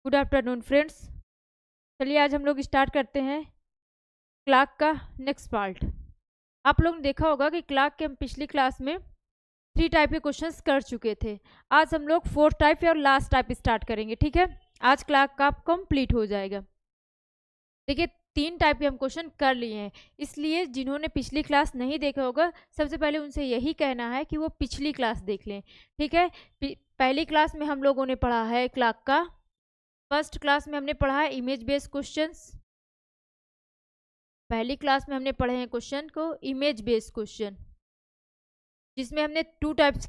Good afternoon friends. चलिए आज हम लोग स्टार्ट करते हैं क्लार्क का नेक्स्ट पार्ट। आप लोग ने देखा होगा कि क्लार्क के हम पिछली क्लास में 3 टाइप के क्वेश्चंस कर चुके थे। आज हम लोग 4th टाइप और लास्ट टाइप स्टार्ट करेंगे, ठीक है। आज क्लार्क का कंप्लीट हो जाएगा। देखिए 3 टाइप के हम क्वेश्चन कर लिए हैं, इसलिए जिन्होंने पिछली क्लास नहीं देखा होगा सबसे पहले उनसे यही कहना है कि वो पिछली क्लास देख लें, ठीक है। पहली क्लास में हम लोगों ने पढ़ा है क्लार्क का, फर्स्ट क्लास में हमने पढ़ा है इमेज बेस्ड क्वेश्चंस। पहली क्लास में हमने पढ़े हैं क्वेश्चन को इमेज बेस्ड क्वेश्चन, जिसमें हमने 3 टाइप्स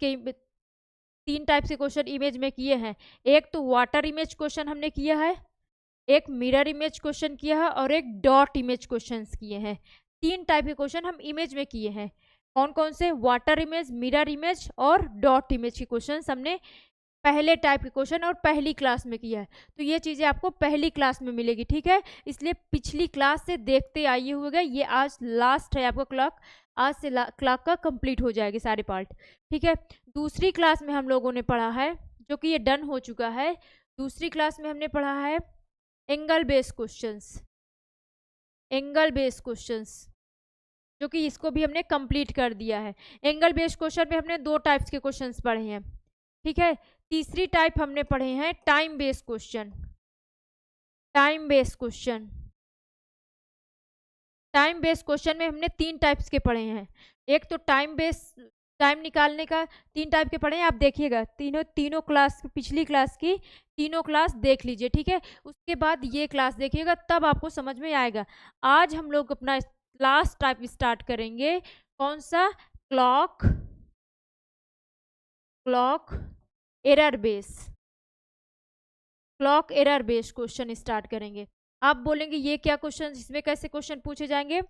के क्वेश्चन इमेज में किए हैं। एक तो वाटर इमेज क्वेश्चन हमने किया है, एक मिरर इमेज क्वेश्चन किया है और एक डॉट इमेज क्वेश्चन किए हैं। 3 टाइप के क्वेश्चन हम इमेज में किए हैं। कौन कौन से? वाटर इमेज, मिरर इमेज और डॉट इमेज के क्वेश्चन हमने पहले टाइप के क्वेश्चन और पहली क्लास में किया है। तो ये चीज़ें आपको पहली क्लास में मिलेगी, ठीक है। इसलिए पिछली क्लास से देखते आइए हुए, ये आज लास्ट है आपका क्लॉक। आज से क्लॉक का कंप्लीट हो जाएगी सारे पार्ट, ठीक है। दूसरी क्लास में हम लोगों ने पढ़ा है, जो कि ये डन हो चुका है। दूसरी क्लास में हमने पढ़ा है angle based questions, angle based questions, जो कि इसको भी हमने कंप्लीट कर दिया है। एंगल बेस्ड क्वेश्चन में हमने 2 टाइप्स के क्वेश्चंस पढ़े हैं, ठीक है। तीसरी टाइप हमने पढ़े हैं time based question. Time based question, time based question में हमने 3 टाइप्स के पढ़े हैं। एक तो टाइम बेस्ड, टाइम निकालने का 3 टाइप के पढ़े हैं। आप देखिएगा तीनों तीनों क्लास, पिछली क्लास की तीनों क्लास देख लीजिए, ठीक है। उसके बाद ये क्लास देखिएगा, तब आपको समझ में आएगा। आज हम लोग अपना लास्ट टाइप स्टार्ट करेंगे। कौन सा? Clock, clock error base, clock error based question start करेंगे। आप बोलेंगे ये क्या क्वेश्चन, इसमें कैसे क्वेश्चन पूछे जाएंगे?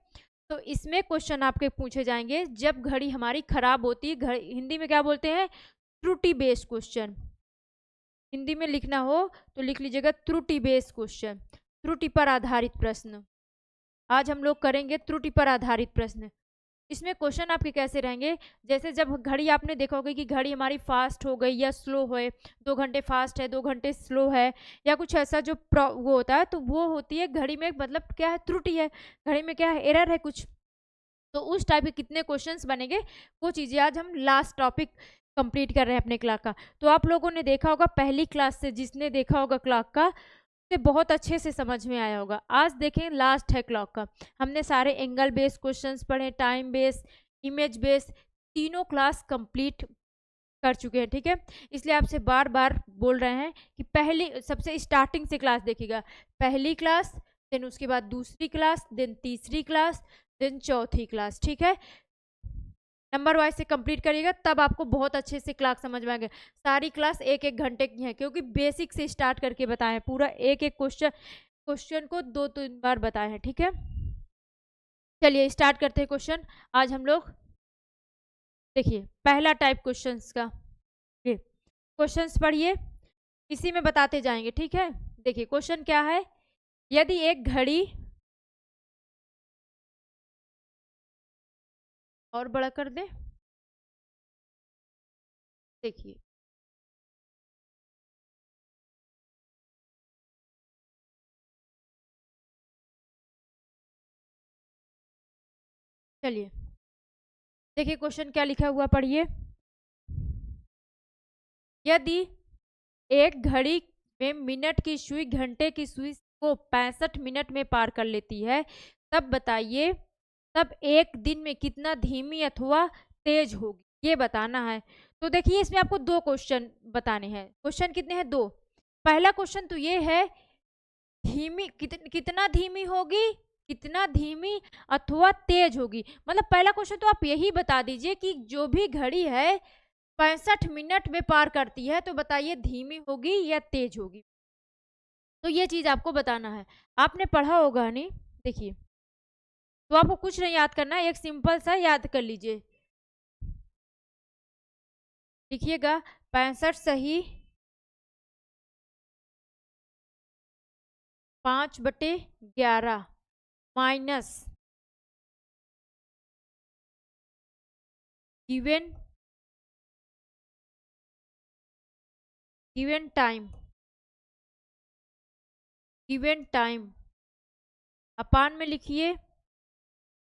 तो इसमें क्वेश्चन आपके पूछे जाएंगे जब घड़ी हमारी खराब होती है। हिंदी में क्या बोलते हैं? त्रुटि बेस्ड क्वेश्चन। हिंदी में लिखना हो तो लिख लीजिएगा त्रुटि बेस्ड क्वेश्चन, त्रुटि पर आधारित प्रश्न। आज हम लोग करेंगे त्रुटि पर आधारित प्रश्न। इसमें क्वेश्चन आपके कैसे रहेंगे? जैसे जब घड़ी, आपने देखा होगा कि घड़ी हमारी फास्ट हो गई या स्लो है, 2 घंटे फास्ट है 2 घंटे स्लो है, या कुछ ऐसा जो वो होता है, तो वो होती है घड़ी में, मतलब क्या है? त्रुटि है, घड़ी में क्या है? एरर है कुछ। तो उस टाइप के कितने क्वेश्चंस बनेंगे, वो चीज़ें आज हम लास्ट टॉपिक कंप्लीट कर रहे हैं अपने क्लास का। तो आप लोगों ने देखा होगा पहली क्लास से, जिसने देखा होगा क्लास का, से बहुत अच्छे से समझ में आया होगा। आज देखें लास्ट है क्लॉक का। हमने सारे एंगल बेस्ड क्वेश्चंस पढ़े, टाइम बेस्ड, इमेज बेस्ड, तीनों क्लास कंप्लीट कर चुके हैं, ठीक है। इसलिए आपसे बार बार बोल रहे हैं कि पहली, सबसे स्टार्टिंग से क्लास देखिएगा। पहली क्लास, देन उसके बाद दूसरी क्लास, देन तीसरी क्लास, देन चौथी क्लास, ठीक है। नंबर वाइज से कंप्लीट करिएगा, तब आपको बहुत अच्छे से क्लास समझ में आएगा। सारी क्लास 1-1 घंटे की है, क्योंकि बेसिक से स्टार्ट करके बताए हैं। पूरा एक एक क्वेश्चन, क्वेश्चन को 2-3 बार बताए हैं, ठीक है। चलिए स्टार्ट करते हैं क्वेश्चन। आज हम लोग देखिए पहला टाइप क्वेश्चंस का, ये क्वेश्चंस पढ़िए, इसी में बताते जाएंगे, ठीक है। देखिए क्वेश्चन क्या है? यदि एक घड़ी, और बड़ा कर दे, देखिए चलिए देखिए क्वेश्चन क्या लिखा हुआ, पढ़िए। यदि एक घड़ी में मिनट की सुई घंटे की सुई को 65 मिनट में पार कर लेती है, तब बताइए तब एक दिन में कितना धीमी अथवा तेज होगी, ये बताना है। तो देखिए इसमें आपको 2 क्वेश्चन बताने हैं। क्वेश्चन कितने हैं? 2। पहला क्वेश्चन तो ये है, धीमी कितना धीमी होगी, कितना धीमी अथवा तेज होगी। मतलब पहला क्वेश्चन तो आप यही बता दीजिए कि जो भी घड़ी है 65 मिनट में पार करती है, तो बताइए धीमी होगी या तेज होगी। तो ये चीज आपको बताना है। आपने पढ़ा होगा नहीं? देखिए, तो आपको कुछ नहीं याद करना है, एक सिंपल सा याद कर लीजिए। लिखिएगा 65 सही 5/11 minus given, given time, given time upon में लिखिए।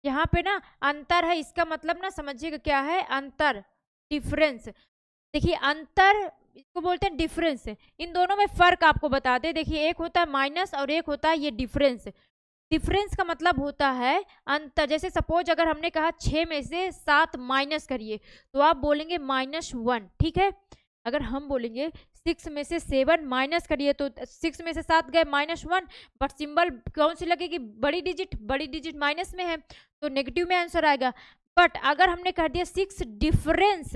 यहाँ पे ना अंतर है, इसका मतलब ना समझिएगा क्या है अंतर, डिफरेंस। देखिए अंतर इसको बोलते हैं डिफरेंस। इन दोनों में फर्क आपको बता दे, देखिए एक होता है माइनस और एक होता है ये डिफरेंस। डिफरेंस का मतलब होता है अंतर। जैसे सपोज अगर हमने कहा 6 में से 7 माइनस करिए तो आप बोलेंगे -1, ठीक है। अगर हम बोलेंगे 6 में से 7 माइनस करिए तो 6 में से 7 गए -1, बट सिंबल कौन सी लगेगी, बड़ी डिजिट, बड़ी डिजिट माइनस में है तो नेगेटिव में आंसर आएगा। बट अगर हमने कह दिया 6 डिफरेंस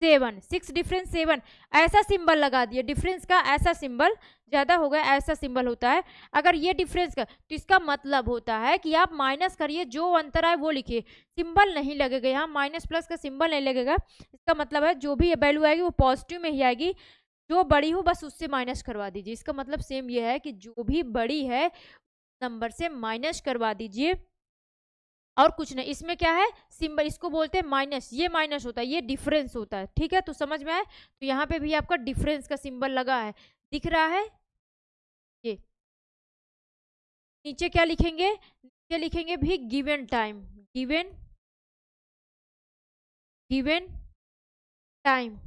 7, 6 डिफरेंस 7, ऐसा सिंबल लगा दिया, डिफरेंस का ऐसा सिंबल, ज्यादा हो गया ऐसा सिंबल होता है। अगर ये डिफरेंस का तो इसका मतलब होता है कि आप माइनस करिए, जो अंतर आए वो लिखिए, सिंबल नहीं लगेगा यहाँ, माइनस प्लस का सिंबल नहीं लगेगा। इसका मतलब है जो भी वैल्यू आएगी वो पॉजिटिव में ही आएगी, जो बड़ी हो बस उससे माइनस करवा दीजिए। इसका मतलब सेम ये है कि जो भी बड़ी है नंबर से माइनस करवा दीजिए और कुछ नहीं। इसमें क्या है सिंबल, इसको बोलते हैं माइनस, ये माइनस होता है, ये डिफरेंस होता है, ठीक है। तो समझ में आए, तो यहाँ पे भी आपका डिफरेंस का सिंबल लगा है, दिख रहा है ये। नीचे क्या लिखेंगे, नीचे लिखेंगे भी given time, given given time,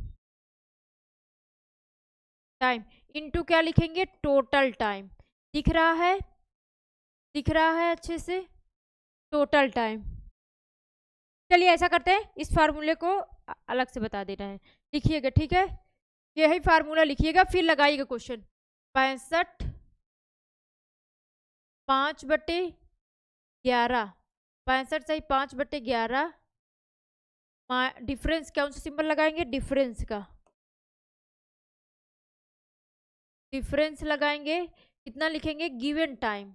time into क्या लिखेंगे टोटल टाइम। दिख रहा है, दिख रहा है अच्छे से, टोटल टाइम। चलिए ऐसा करते हैं, इस फार्मूले को अलग से बता देना है, लिखिएगा ठीक है। यही फार्मूला लिखिएगा फिर लगाइएगा क्वेश्चन। 65 5/11, 65 सही 5/11, डिफरेंस कौन सा सिंबल लगाएंगे, डिफरेंस का, डिफरेंस लगाएंगे। कितना लिखेंगे given time,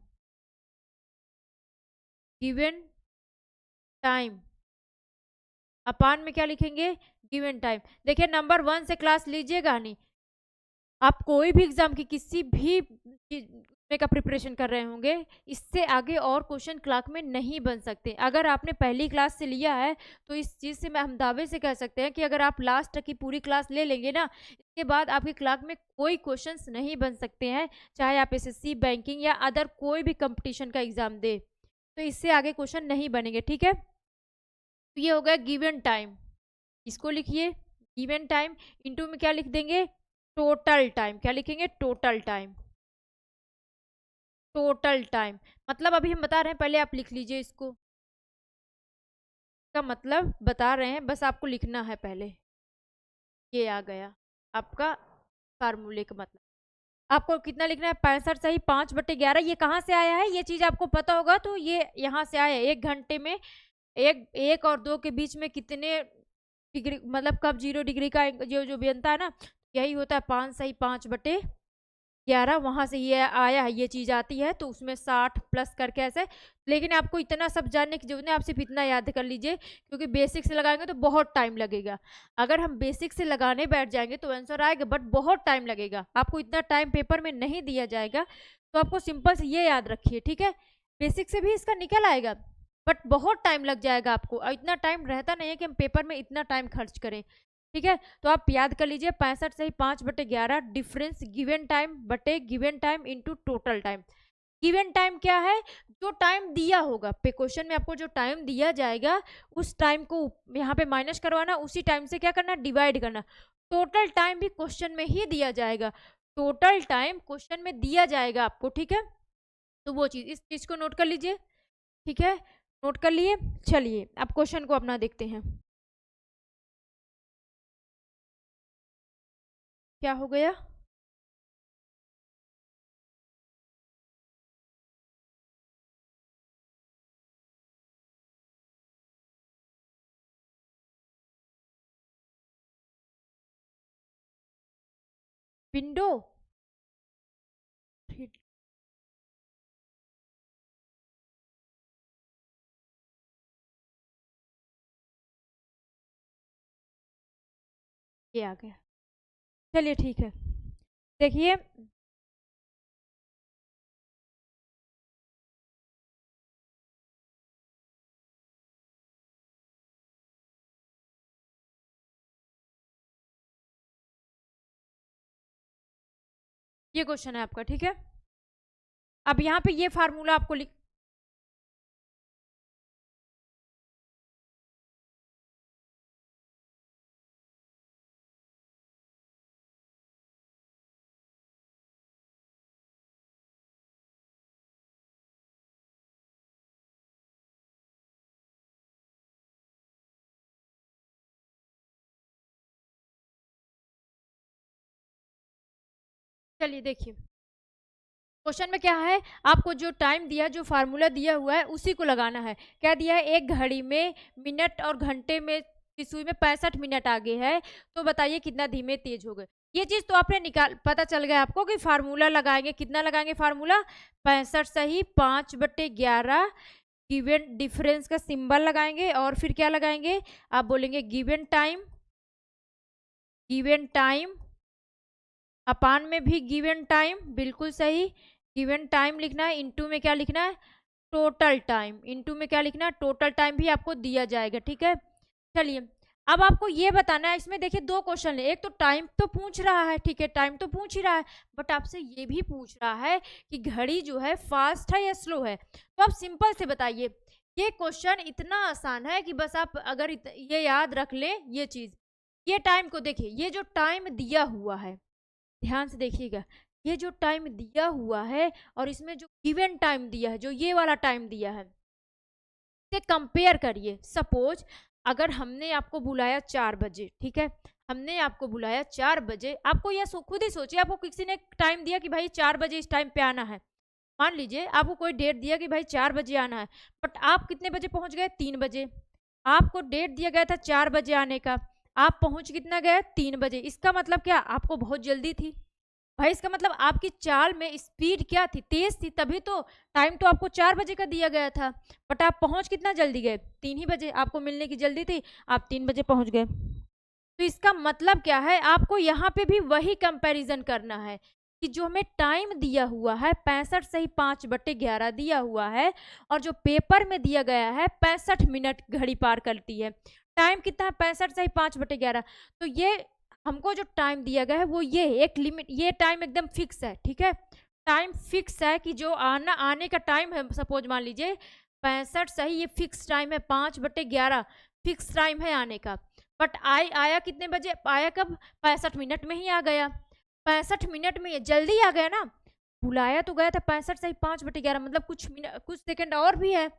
given time upon में क्या लिखेंगे गिवन टाइम। देखिए नंबर 1 से क्लास लीजिएगा नहीं, आप कोई भी एग्जाम की किसी भी का प्रिपरेशन कर रहे होंगे, इससे आगे और क्वेश्चन क्लास में नहीं बन सकते। अगर आपने पहली क्लास से लिया है तो इस चीज़ से हम दावे से कह सकते हैं कि अगर आप लास्ट तक की पूरी क्लास ले लेंगे ना, इसके बाद आपकी क्लास में कोई क्वेश्चंस नहीं बन सकते हैं, चाहे आप एसएससी बैंकिंग या अदर कोई भी कंपटीशन का एग्जाम दे, तो इससे आगे क्वेश्चन नहीं बनेंगे, ठीक है। तो ये हो गया गिवन टाइम, इसको लिखिए गिवन टाइम, इनटू में क्या लिख देंगे टोटल टाइम, क्या लिखेंगे टोटल टाइम, टोटल टाइम मतलब अभी हम बता रहे हैं, पहले आप लिख लीजिए इसको, का मतलब बता रहे हैं, बस आपको लिखना है पहले। ये आ गया आपका फार्मूले का मतलब। आपको कितना लिखना है 65 सही 5/11, ये कहाँ से आया है ये चीज आपको पता होगा, तो ये यहाँ से आया है। 1 घंटे में एक और 2 के बीच में कितने डिग्री, मतलब कब 0 डिग्री का जो जो बनता है ना, यही होता है 5 सही 5/11, वहां से ये आया है, ये चीज आती है, तो उसमें 60 प्लस करके ऐसे। लेकिन आपको इतना सब जानने की जरूरत नहीं, आप सिर्फ इतना याद कर लीजिए, क्योंकि बेसिक से लगाएंगे तो बहुत टाइम लगेगा। अगर हम बेसिक से लगाने बैठ जाएंगे तो आंसर आएगा, बट बहुत टाइम लगेगा, आपको इतना टाइम पेपर में नहीं दिया जाएगा। तो आपको सिंपल से ये याद रखिए, ठीक है। बेसिक से भी इसका निकल आएगा, बट बहुत टाइम लग जाएगा आपको, और इतना टाइम रहता नहीं है कि हम पेपर में इतना टाइम खर्च करें, ठीक है। तो आप याद कर लीजिए 65 सही 5/11, डिफरेंस गिवन टाइम बटे given time into total time. Given time क्या है, जो टाइम दिया होगा पे क्वेश्चन में, आपको जो टाइम दिया जाएगा उस टाइम को यहाँ पे माइनस करवाना, उसी टाइम से क्या करना डिवाइड करना। टोटल टाइम भी क्वेश्चन में ही दिया जाएगा, टोटल टाइम क्वेश्चन में दिया जाएगा आपको, ठीक है। तो वो चीज, इस चीज को नोट कर लीजिए, ठीक है। नोट कर लिए, चलिए अब क्वेश्चन को अपना देखते हैं। क्या हो गया, विंडो, ये आ गया, चलिए ठीक है। देखिए ये क्वेश्चन है आपका, ठीक है। अब यहाँ पे ये फार्मूला आपको लिख, चलिए देखिए क्वेश्चन में क्या है, आपको जो टाइम दिया, जो फार्मूला दिया हुआ है उसी को लगाना है। क्या दिया है, एक घड़ी में मिनट और घंटे में की सुई में 65 मिनट आगे है, तो बताइए कितना धीमे तेज हो गए। ये चीज तो आपने निकाल, पता चल गया आपको कि फार्मूला लगाएंगे, कितना लगाएंगे फार्मूला, 65 सही 5/11 गिवन डिफरेंस का सिंबल लगाएंगे, और फिर क्या लगाएंगे, आप बोलेंगे given time, given time upon में भी गिवन टाइम, बिल्कुल सही, गिवन टाइम लिखना है, इनटू में क्या लिखना है, टोटल टाइम, इनटू में क्या लिखना है, टोटल टाइम भी आपको दिया जाएगा, ठीक है। चलिए अब आपको ये बताना है, इसमें देखिए दो क्वेश्चन है, एक तो टाइम तो पूछ रहा है, ठीक है, टाइम तो पूछ ही रहा है, बट आपसे ये भी पूछ रहा है कि घड़ी जो है फास्ट है या स्लो है। तो आप सिंपल से बताइए, ये क्वेश्चन इतना आसान है कि बस आप अगर ये याद रख लें ये चीज, ये टाइम को देखिए, ये जो टाइम दिया हुआ है, ध्यान से देखिएगा, ये जो टाइम दिया हुआ है और इसमें जो गिवन टाइम दिया है, जो ये वाला टाइम दिया है, से कंपेयर करिए। सपोज अगर हमने आपको बुलाया 4 बजे, ठीक है, हमने आपको बुलाया 4 बजे, आपको यह खुद ही सोचिए, आपको किसी ने टाइम दिया कि भाई 4 बजे इस टाइम पे आना है, मान लीजिए आपको कोई डेट दिया कि भाई 4 बजे आना है, बट आप कितने बजे पहुंच गए, 3 बजे। आपको डेट दिया गया था 4 बजे आने का, आप पहुंच कितना गए, 3 बजे। इसका मतलब क्या, आपको बहुत जल्दी थी भाई, इसका मतलब आपकी चाल में स्पीड क्या थी, तेज थी, तभी तो टाइम तो आपको 4 बजे का दिया गया था, बट आप पहुंच कितना जल्दी गए, 3 ही बजे, आपको मिलने की जल्दी थी, आप 3 बजे पहुंच गए। तो इसका मतलब क्या है, आपको यहाँ पे भी वही कंपैरिजन करना है कि जो हमें टाइम दिया हुआ है 65 सही 5/11 दिया हुआ है, और जो पेपर में दिया गया है 65 मिनट घड़ी पार करती है, टाइम कितना है 65 सही 5/11, तो ये हमको जो टाइम दिया गया है वो ये एक लिमिट, ये टाइम एकदम फिक्स है, ठीक है, टाइम फिक्स है कि जो आने का टाइम है, सपोज मान लीजिए 65 सही, ये फिक्स टाइम है 5/11 फिक्स टाइम है आने का, बट आया कितने बजे, आया कब, 65 मिनट में ही आ गया, 65 मिनट में जल्दी आ गया ना, बुलाया तो गया था 65 सही 5/11, मतलब कुछ मिनट, कुछ सेकंड और भी है,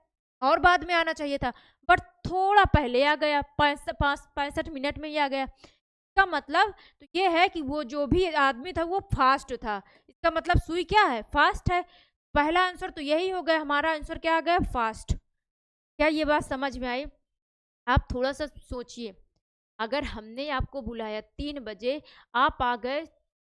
और बाद में आना चाहिए था, बट थोड़ा पहले आ गया, 65 मिनट में ही आ गया। इसका मतलब तो ये है कि वो जो भी आदमी था वो फास्ट था, इसका मतलब सुई क्या है, फास्ट है। पहला आंसर तो यही हो गया, हमारा आंसर क्या आ गया, फास्ट। क्या ये बात समझ में आई, आप थोड़ा सा सोचिए, अगर हमने आपको बुलाया 3 बजे, आप आ गए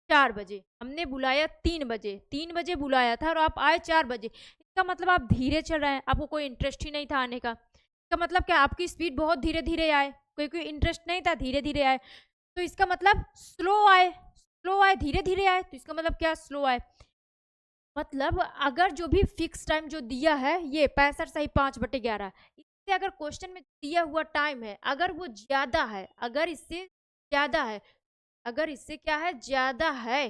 4 बजे, हमने बुलाया 3 बजे, 3 बजे बुलाया था और आप आए 4 बजे, इसका मतलब आप धीरे चल रहे हैं, आपको कोई इंटरेस्ट ही नहीं था आने का, इसका मतलब क्या, आपकी स्पीड बहुत धीरे धीरे आए, कोई इंटरेस्ट नहीं था, धीरे धीरे आए, तो इसका मतलब स्लो आए, स्लो आए, धीरे धीरे आए, तो इसका मतलब क्या, स्लो आए। मतलब अगर जो भी फिक्स टाइम जो दिया है ये 65 सही 5/11, इससे अगर क्वेश्चन में दिया हुआ टाइम है अगर वो ज्यादा है, अगर इससे ज्यादा है, अगर इससे क्या है, ज्यादा है,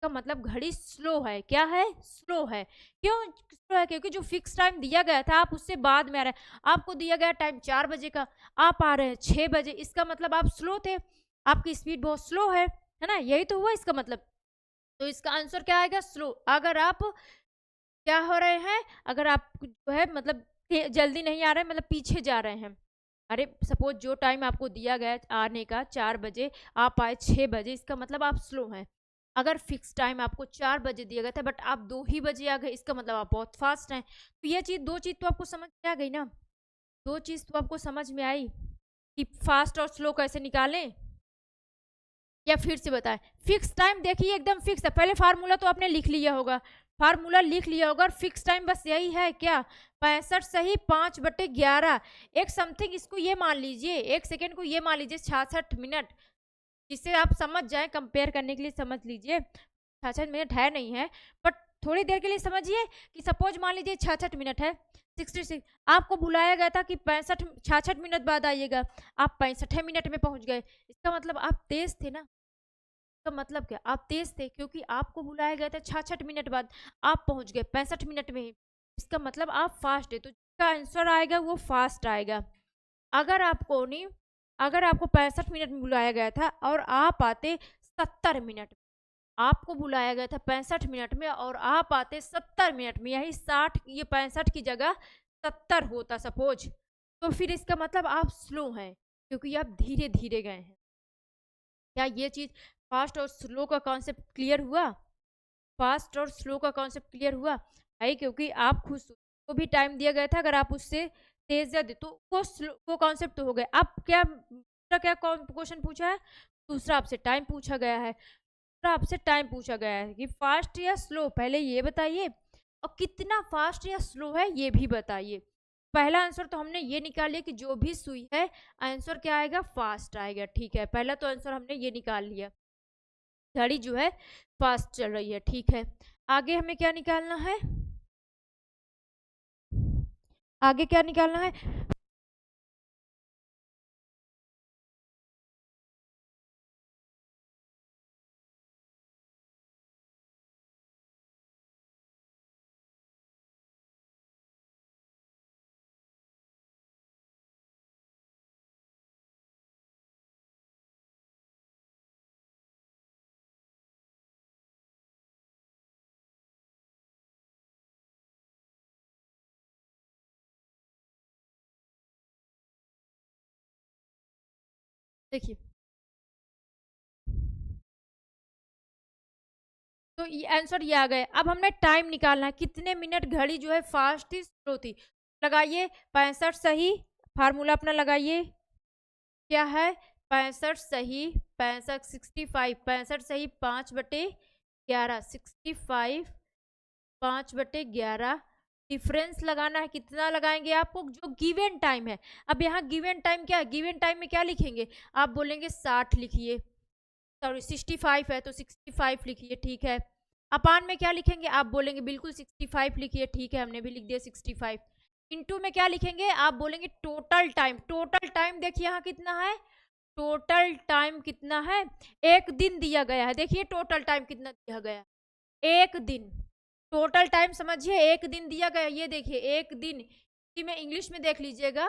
का मतलब घड़ी स्लो है, क्या है, स्लो है। क्यों स्लो है, क्योंकि जो फिक्स टाइम दिया गया था आप उससे बाद में आ रहे हैं, आपको दिया गया टाइम 4 बजे का, आप आ रहे हैं 6 बजे, इसका मतलब आप स्लो थे, आपकी स्पीड बहुत स्लो है ना, यही तो हुआ इसका मतलब। तो इसका आंसर क्या आएगा, स्लो। अगर आप क्या हो रहे हैं, अगर आप जो है मतलब जल्दी नहीं आ रहे, मतलब पीछे जा रहे हैं, अरे सपोज जो टाइम आपको दिया गया आने का 4 बजे, आप आए 6 बजे, इसका मतलब आप स्लो हैं। अगर फिक्स टाइम आपको 4 बजे दिया गया था बट आप 2 ही बजे आ गए, इसका मतलब आप बहुत फास्ट हैं। तो ये चीज़, दो चीज़ तो आपको समझ में आ गई ना, दो चीज़ तो आपको समझ में आई कि फास्ट और स्लो कैसे निकालें, या फिर से बताएं। फिक्स टाइम देखिए एकदम फिक्स है, पहले फार्मूला तो आपने लिख लिया होगा, फार्मूला लिख लिया होगा, और फिक्स टाइम बस यही है क्या, 65 सही 5/11, एक समथिंग इसको ये मान लीजिए, एक सेकेंड को ये मान लीजिए 66 मिनट, जिससे आप समझ जाए, कंपेयर करने के लिए समझ लीजिए, 66 मिनट है नहीं है, बट थोड़ी देर के लिए समझिए कि सपोज मान लीजिए 66 मिनट है, 66, आपको बुलाया गया था कि 66 मिनट बाद आइएगा, आप 65 मिनट में पहुंच गए, इसका मतलब आप तेज थे ना, इसका मतलब क्या, आप तेज थे क्योंकि आपको बुलाया गया था 66 मिनट बाद, आप पहुंच गए 65 मिनट में ही, इसका मतलब आप फास्ट है, तो जिसका आंसर आएगा वो फास्ट आएगा। अगर आपको नहीं, अगर आपको 65 मिनट में बुलाया गया था और आप आते 70 मिनट में, आपको बुलाया गया था 65 मिनट में और आप आते 70 मिनट में, यही 60, ये 65 की जगह 70 होता सपोज, तो फिर इसका मतलब आप स्लो हैं क्योंकि आप धीरे धीरे गए हैं। क्या ये चीज़ फास्ट और स्लो का कॉन्सेप्ट क्लियर हुआ? फास्ट और स्लो का कॉन्सेप्ट क्लियर हुआ है, क्योंकि आप खुद को भी टाइम दिया गया था, अगर आप उससे तेज जाते तो वो स्लो, वो कॉन्सेप्ट तो हो गया। अब क्या दूसरा क्या क्वेश्चन पूछा है? दूसरा आपसे टाइम पूछा गया है, दूसरा आपसे टाइम पूछा गया है कि फास्ट या स्लो, पहले ये बताइए, और कितना फास्ट या स्लो है ये भी बताइए। पहला आंसर तो हमने ये निकाल लिया कि जो भी सुई है आंसर क्या आएगा, फास्ट आएगा। ठीक है, पहला तो आंसर हमने ये निकाल लिया, घड़ी जो है फास्ट चल रही है। ठीक है, आगे हमें क्या निकालना है? आगे क्या निकालना है? देखिए, तो ये आंसर ये आ गए। अब हमने टाइम निकालना है, कितने मिनट घड़ी जो है फास्ट थी स्लो थी। लगाइए 65 सही, फार्मूला अपना लगाइए, क्या है 65 सही, 65 65, 65 सही 5/11, 65 5/11, डिफरेंस लगाना है, कितना लगाएंगे आपको, जो गिवन टाइम है। अब यहाँ गिवन टाइम क्या है, गिवन टाइम में क्या लिखेंगे, आप बोलेंगे 60 लिखिए, सॉरी 65 है तो 65 लिखिए। ठीक है, अपान में क्या लिखेंगे, आप बोलेंगे बिल्कुल 65 लिखिए। ठीक है, हमने भी लिख दिया 65। इनटू में क्या लिखेंगे, आप बोलेंगे टोटल टाइम, टोटल टाइम देखिए यहाँ कितना है, टोटल टाइम कितना है, एक दिन दिया गया है, देखिए टोटल टाइम कितना दिया गया है, एक दिन। टोटल टाइम समझिए, एक दिन दिया गया, ये देखिए एक दिन, हिंदी में इंग्लिश में देख लीजिएगा,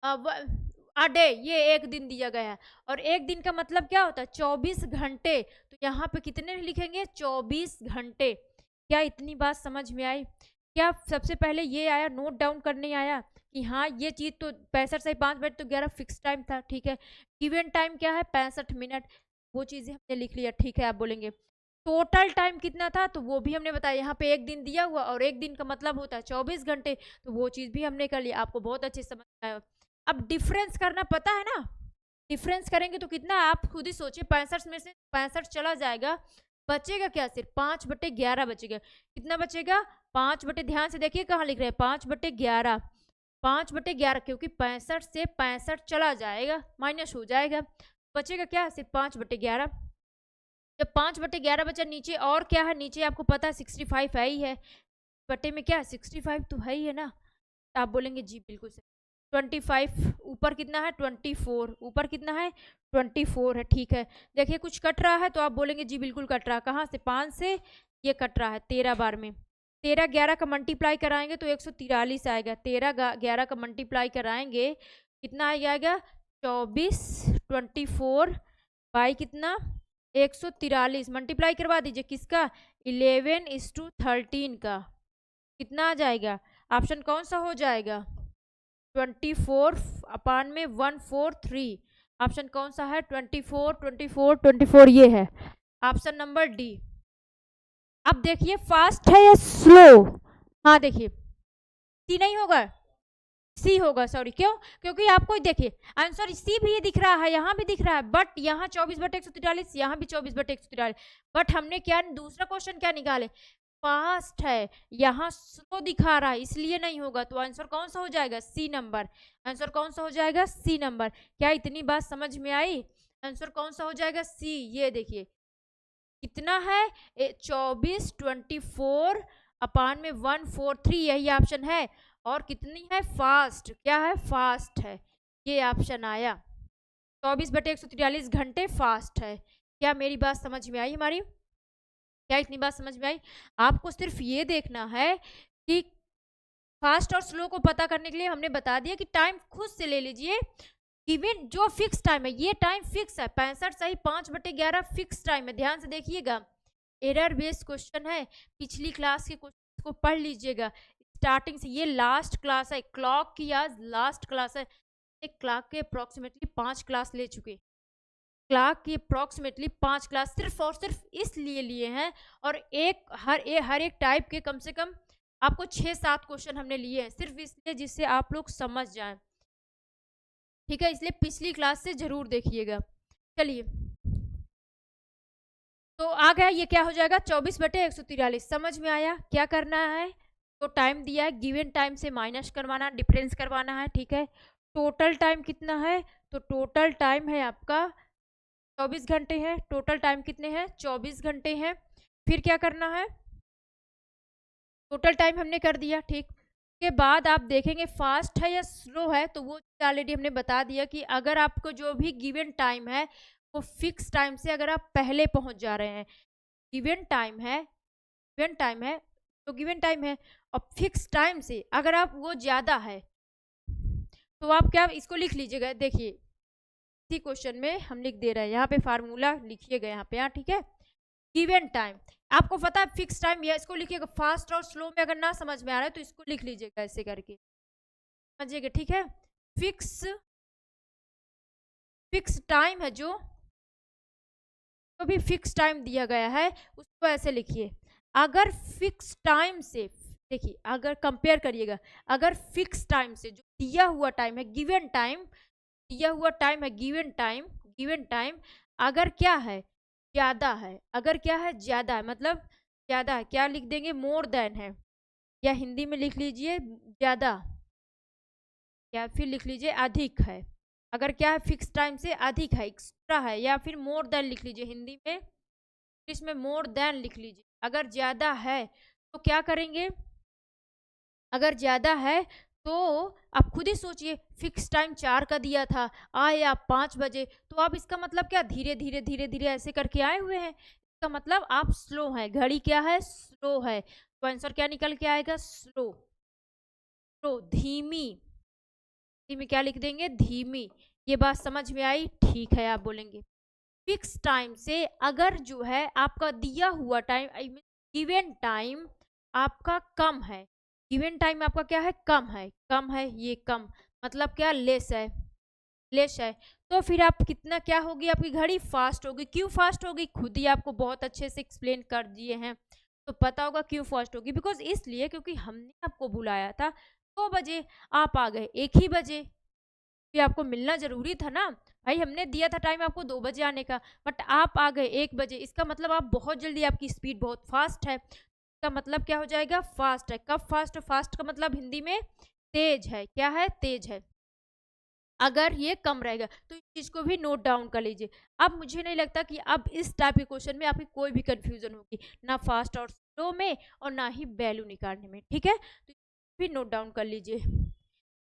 अ डे, ये एक दिन दिया गया है, और एक दिन का मतलब क्या होता है, 24 घंटे, तो यहाँ पे कितने लिखेंगे, 24 घंटे। क्या इतनी बात समझ में आई? क्या सबसे पहले ये आया, नोट डाउन करने आया कि हाँ ये चीज़ तो 65 से 5 मिनट तो 11 फिक्स टाइम था। ठीक है, गिवन टाइम क्या है 65 मिनट, वो चीज़ें हमने लिख लिया। ठीक है, आप बोलेंगे टोटल टाइम कितना था, तो वो भी हमने बताया, यहाँ पे एक दिन दिया हुआ और एक दिन का मतलब होता है 24 घंटे, तो वो चीज़ भी हमने कर लिया, आपको बहुत अच्छे समझ आया। अब डिफरेंस करना पता है ना, डिफरेंस करेंगे तो कितना, आप खुद ही सोचिए, 65 में से 65 चला जाएगा, बचेगा क्या, सिर्फ 5/11 बचेगा। कितना बचेगा, 5 बटे, ध्यान से देखिए कहाँ लिख रहे हैं, 5/11, 5/11, क्योंकि 65 से 65 चला जाएगा, माइनस हो जाएगा, बचेगा क्या, सिर्फ 5/11। जब 5/11 बचा, नीचे और क्या है, नीचे आपको पता है 65 है ही है, बटे में क्या 65 तो है ही है ना, तो आप बोलेंगे जी बिल्कुल सही। 25 ऊपर कितना है, 24 ऊपर कितना है, 24 है। ठीक है, देखिए कुछ कट रहा है तो आप बोलेंगे जी बिल्कुल कट रहा है, कहाँ से, 5 से, ये कट रहा है 13 बार में, 13 11 का मल्टीप्लाई कराएंगे तो 143 आएगा, 13 11 का मल्टीप्लाई कराएंगे कितना आएगा, 24, 24 बाई कितना, 143, मल्टीप्लाई करवा दीजिए किसका, 11:13 का, कितना आ जाएगा, ऑप्शन कौन सा हो जाएगा, 24 अपान में 143, ऑप्शन कौन सा है, 24 24 24, ये है ऑप्शन नंबर डी। अब देखिए फास्ट है या स्लो, हाँ देखिए सी नहीं होगा, सी होगा, सॉरी क्यों, क्योंकि आपको देखिए आंसर सी भी ये दिख रहा है, यहाँ भी दिख रहा है, बट यहाँ 24/143, यहाँ भी 24/143, बट हमने क्या दूसरा क्वेश्चन क्या निकाले, फास्ट है, यहाँ स्लो दिखा रहा है, इसलिए नहीं होगा, तो आंसर कौन सा हो जाएगा, सी नंबर, आंसर कौन सा हो जाएगा, सी नंबर। क्या इतनी बात समझ में आई, आंसर कौन सा हो जाएगा, सी। ये देखिए कितना है, 24 24 अपान में 143, यही ऑप्शन है, और कितनी है, फास्ट, क्या है, फास्ट है, ये ऑप्शन आया, 24/143 घंटे फास्ट है। क्या मेरी बात समझ में आई हमारी? क्या इतनी बात समझ में आई? आपको सिर्फ ये देखना है कि फास्ट और स्लो को पता करने के लिए हमने बता दिया कि टाइम खुद से ले लीजिए। गिवन जो फिक्स टाइम है, ये टाइम फिक्स है, 65 सही 5/11 फिक्स टाइम है। ध्यान से देखिएगा, एरर बेस्ड क्वेश्चन है, पिछली क्लास के क्वेश्चन को पढ़ लीजिएगा स्टार्टिंग से। ये लास्ट क्लास है, क्लॉक की आज लास्ट क्लास है। एक क्लॉक के अप्रोक्सीमेटली 5 क्लास ले चुके, क्लॉक की अप्रोक्सीमेटली 5 क्लास सिर्फ और सिर्फ इसलिए लिए हैं, और हर एक टाइप के कम से कम आपको 6-7 क्वेश्चन हमने लिए हैं, सिर्फ इसलिए जिससे आप लोग समझ जाएं, ठीक है? इसलिए पिछली क्लास से जरूर देखिएगा। चलिए, तो आ गया, ये क्या हो जाएगा 24/143। समझ में आया क्या करना है? तो टाइम दिया है, गिवन टाइम से माइनस करवाना, डिफरेंस करवाना है, ठीक है? टोटल टाइम कितना है? तो टोटल टाइम है आपका 24 घंटे है। टोटल टाइम कितने हैं? 24 घंटे हैं। फिर क्या करना है? टोटल टाइम हमने कर दिया, ठीक। के बाद आप देखेंगे फास्ट है या स्लो है, तो वो ऑलरेडी हमने बता दिया कि अगर आपको जो भी गिवन टाइम है वो फिक्स टाइम से अगर आप पहले पहुंच जा रहे हैं, गिवन टाइम है, गिवन टाइम है तो गिवन टाइम है, और फिक्स टाइम से अगर आप वो ज़्यादा है तो आप क्या इसको लिख लीजिएगा। देखिए इसी क्वेश्चन में हम लिख दे रहे हैं, यहाँ पे फार्मूला लिखिएगा यहाँ पे, यहाँ ठीक है। गिवन टाइम आपको पता है फिक्स टाइम, या इसको लिखिएगा। फास्ट और स्लो में अगर ना समझ में आ रहा है तो इसको लिख लीजिएगा ऐसे करके, समझिएगा, ठीक है? फिक्स टाइम है, जो भी फिक्स टाइम दिया गया है उसको ऐसे लिखिए। अगर फिक्स टाइम से, देखिए अगर कंपेयर करिएगा, अगर फिक्स टाइम से जो दिया हुआ टाइम है, गिवन टाइम, दिया हुआ टाइम है गिवन टाइम, गिवन टाइम अगर क्या है ज्यादा है, अगर क्या है ज्यादा है, मतलब ज्यादा है, क्या लिख देंगे? मोर देन है, या हिंदी में लिख लीजिए ज्यादा, या फिर लिख लीजिए अधिक है। अगर क्या है फिक्स टाइम से अधिक है, एक्स्ट्रा है, या फिर मोर देन लिख लीजिए हिंदी में, इसमें मोर देन लिख लीजिए। अगर ज्यादा है तो क्या करेंगे? अगर ज्यादा है तो आप खुद ही सोचिए, फिक्स टाइम 4 का दिया था, आए आप 5 बजे, तो आप इसका मतलब क्या धीरे धीरे धीरे धीरे ऐसे करके आए हुए हैं, इसका मतलब आप स्लो है, घड़ी क्या है? स्लो है। तो आंसर क्या निकल के आएगा? स्लो, स्लो, धीमी। धीमी क्या लिख देंगे? धीमी। ये बात समझ में आई? ठीक है, आप बोलेंगे फिक्स टाइम से अगर जो है आपका दिया हुआ टाइम, गिवन टाइम आपका कम है, गिवन टाइम आपका क्या है? कम है, कम है, ये कम मतलब क्या? लेस है, लेस है। तो फिर आप कितना क्या होगी? आपकी घड़ी फास्ट होगी। क्यों फास्ट होगी? खुद ही आपको बहुत अच्छे से एक्सप्लेन कर दिए हैं, तो पता होगा क्यों फास्ट होगी। बिकॉज इसलिए क्योंकि हमने आपको बुलाया था 2 बजे, आप आ गए 1 ही बजे, भी आपको मिलना जरूरी था ना भाई, हमने दिया था टाइम आपको 2 बजे आने का, बट आप आ गए 1 बजे, इसका मतलब आप बहुत जल्दी, आपकी स्पीड बहुत फास्ट है, इसका मतलब क्या हो जाएगा? फास्ट है। कब फास्ट? फास्ट का मतलब हिंदी में तेज है। क्या है? तेज है। अगर ये कम रहेगा तो इस चीज को भी नोट डाउन कर लीजिए। अब मुझे नहीं लगता कि अब इस टाइप के क्वेश्चन में आपकी कोई भी कंफ्यूजन होगी, ना फास्ट और स्लो में, और ना ही वैल्यू निकालने में, ठीक है? तो भी नोट डाउन कर लीजिए,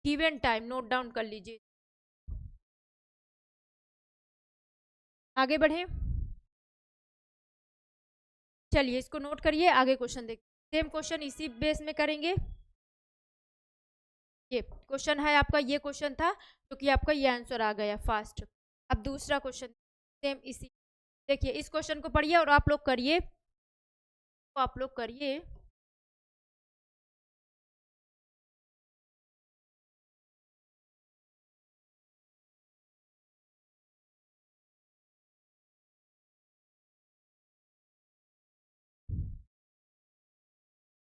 गिवन टाइम नोट डाउन कर लीजिए। आगे बढ़े, चलिए इसको नोट करिए, आगे क्वेश्चन देखिए। सेम क्वेश्चन इसी बेस में करेंगे। ये क्वेश्चन है आपका, ये क्वेश्चन था क्योंकि आपका ये आंसर आ गया फास्ट। अब दूसरा क्वेश्चन सेम इसी, देखिए इस क्वेश्चन को पढ़िए और आप लोग करिए, तो आप लोग करिए।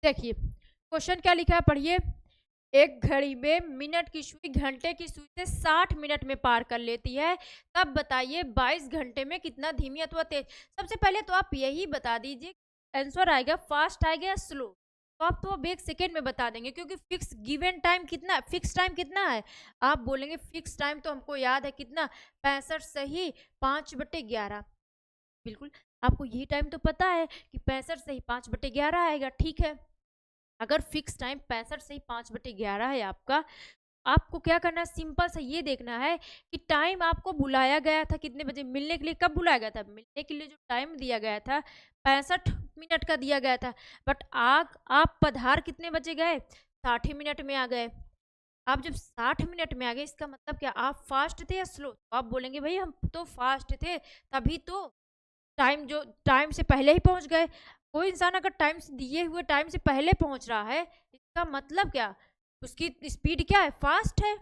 देखिए क्वेश्चन क्या लिखा है, पढ़िए। एक घड़ी में मिनट की सुई घंटे की सुई से 60 मिनट में पार कर लेती है, तब बताइए 22 घंटे में कितना धीमी अथवा तेज। सबसे पहले तो आप यही बता दीजिए आंसर आएगा फास्ट आएगा या स्लो, तो आप तो अब 1 सेकेंड में बता देंगे, क्योंकि फिक्स गिवन टाइम कितना, फिक्स टाइम कितना है? आप बोलेंगे फिक्स टाइम तो हमको याद है कितना, 65 सही 5/11। बिल्कुल, आपको ये टाइम तो पता है कि 65 सही 5/11 आएगा, ठीक है? अगर फिक्स टाइम 65 से ही 5/11 है आपका, आपको क्या करना है, सिंपल सा ये देखना है कि टाइम आपको बुलाया गया था कितने बजे मिलने के लिए, कब बुलाया गया था, मिलने के लिए जो टाइम दिया गया था 65 मिनट का दिया गया था, बट आप पधार कितने बजे गए, 60 मिनट में आ गए। आप जब 60 मिनट में आ गए, इसका मतलब क्या, आप फास्ट थे या स्लो, तो आप बोलेंगे भाई हम तो फास्ट थे, तभी तो टाइम से पहले ही पहुंच गए। कोई इंसान अगर टाइम से दिए हुए टाइम से पहले पहुंच रहा है, इसका मतलब क्या, उसकी स्पीड क्या है, फास्ट है।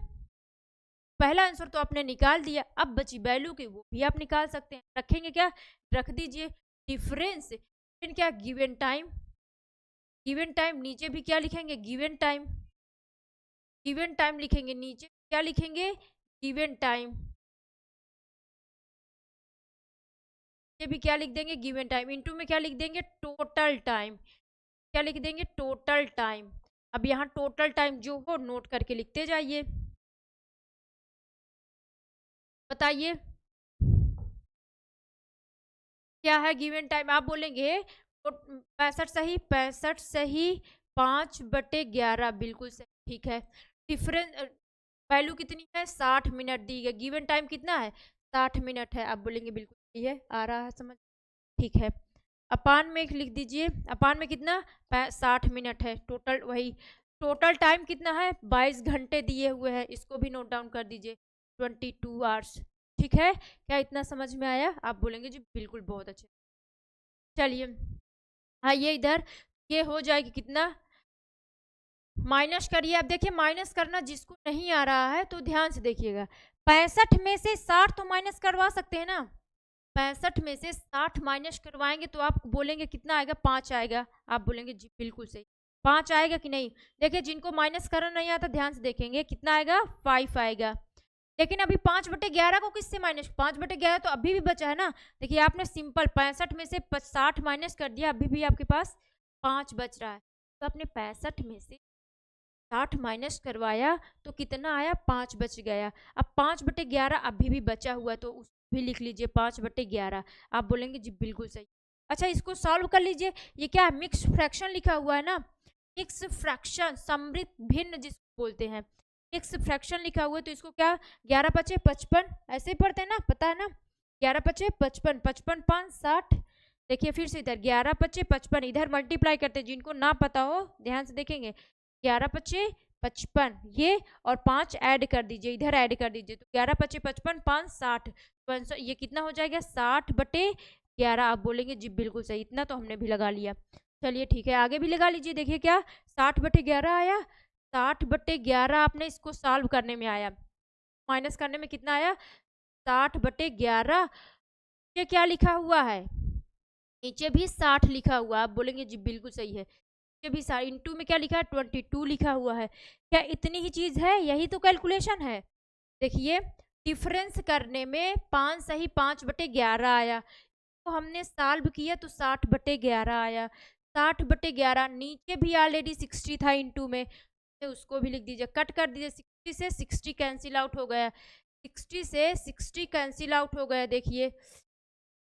पहला आंसर तो आपने निकाल दिया, अब बची वैल्यू की, वो भी आप निकाल सकते हैं। रखेंगे क्या, रख दीजिए डिफरेंस, फिर क्या, गिवन टाइम, गिवन टाइम नीचे भी क्या लिखेंगे, गिवन टाइम, गिवन टाइम लिखेंगे, नीचे क्या लिखेंगे, गिवन टाइम, ये भी क्या लिख देंगे, गिवन टाइम, इनटू में क्या लिख देंगे, टोटल टाइम, क्या लिख देंगे, टोटल टाइम। अब यहाँ टोटल टाइम जो हो नोट करके लिखते जाइए, बताइए क्या है गिवन टाइम। आप बोलेंगे 65 सही 5/11, बिल्कुल सही, ठीक है। डिफरेंस वैल्यू कितनी है, 60 मिनट दी गई, गिवन टाइम कितना है, 60 मिनट है। आप बोलेंगे बिल्कुल सही है, आ रहा है समझ, ठीक है। अपान में लिख दीजिए, अपान में कितना, 60 मिनट है, टोटल वही, टोटल टाइम कितना है, 22 घंटे दिए हुए हैं, इसको भी नोट डाउन कर दीजिए, 22 आवर्स, ठीक है। क्या इतना समझ में आया, आप बोलेंगे जी बिल्कुल बहुत अच्छे। चलिए हाँ, ये इधर ये हो जाएगी कितना, माइनस करिए। अब देखिए माइनस करना जिसको नहीं आ रहा है तो ध्यान से देखिएगा, 65 में से 60 तो माइनस करवा सकते हैं ना, 65 में से 60 माइनस करवाएंगे तो आप बोलेंगे कितना आएगा, 5 आएगा। आप बोलेंगे जी बिल्कुल सही, 5 आएगा कि नहीं। देखिए जिनको माइनस करना नहीं आता ध्यान से देखेंगे, कितना आएगा, 5 आएगा। लेकिन अभी 5/11 को किससे माइनस, 5/11 तो अभी भी बचा है ना। देखिए आपने सिंपल 65 में से 60 माइनस कर दिया, अभी भी आपके पास 5 बच रहा है। तो आपने 65 में से 60 माइनस करवाया तो कितना आया, 5 बच गया। अब 5/11 अभी भी बचा हुआ है, तो उस भी लिख लीजिए 5/11। आप बोलेंगे जी बिल्कुल सही। अच्छा इसको सॉल्व कर लीजिए, ये क्या है, मिक्स फ्रैक्शन लिखा हुआ है ना, मिक्स फ्रैक्शन, समृद्ध भिन्न जिसको बोलते हैं, मिक्स फ्रैक्शन लिखा हुआ है, तो इसको क्या, 11×5=55, ऐसे ही पढ़ते हैं ना, पता है ना, 11×5=55, 55×5=60। देखिए फिर से इधर 11×5=55, इधर मल्टीप्लाई करते हैं, जिनको ना पता हो ध्यान से देखेंगे, 11×5=55, ये और 5 ऐड कर दीजिए, इधर ऐड कर दीजिए, तो 11×5=55, 5×60, तो ये कितना हो जाएगा, 60/11। आप बोलेंगे जी बिल्कुल सही, इतना तो हमने भी लगा लिया। चलिए ठीक है, आगे भी लगा लीजिए, देखिए क्या, 60/11 आया, 60/11 आपने इसको सॉल्व करने में आया, माइनस करने में कितना आया, 60/11। ये क्या लिखा हुआ है, नीचे भी 60 लिखा हुआ, आप बोलेंगे जी बिल्कुल सही है, नीचे भी 60, इंटू में क्या लिखा है, 22 लिखा हुआ है। क्या इतनी ही चीज है, यही तो कैलकुलेशन है। देखिए डिफरेंस करने में 5 सही 5/11 आया, तो हमने सॉल्व किया तो 60/11 आया, 60/11, नीचे भी ऑलरेडी 60 था इंटू में, तो उसको भी लिख दीजिए, कट कर दीजिए, 60 से 60 कैंसिल आउट हो गया, 60 से 60 कैंसिल आउट हो गया। देखिए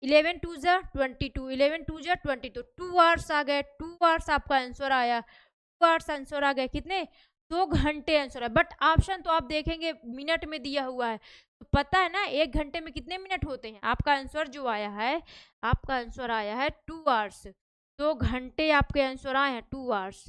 11×2=22, 11×2=22, 2 आवर्स आ गए, 2 आवर्स आपका आंसर आया, 2 आवर्स आंसर आ गए, कितने, 2 घंटे आंसर है। बट ऑप्शन तो आप देखेंगे मिनट में दिया हुआ है, तो पता है ना 1 घंटे में कितने मिनट होते हैं। आपका आंसर जो आया है, आपका आंसर आया है 2 आवर्स, 2 घंटे आपके आंसर आए हैं, 2 आवर्स।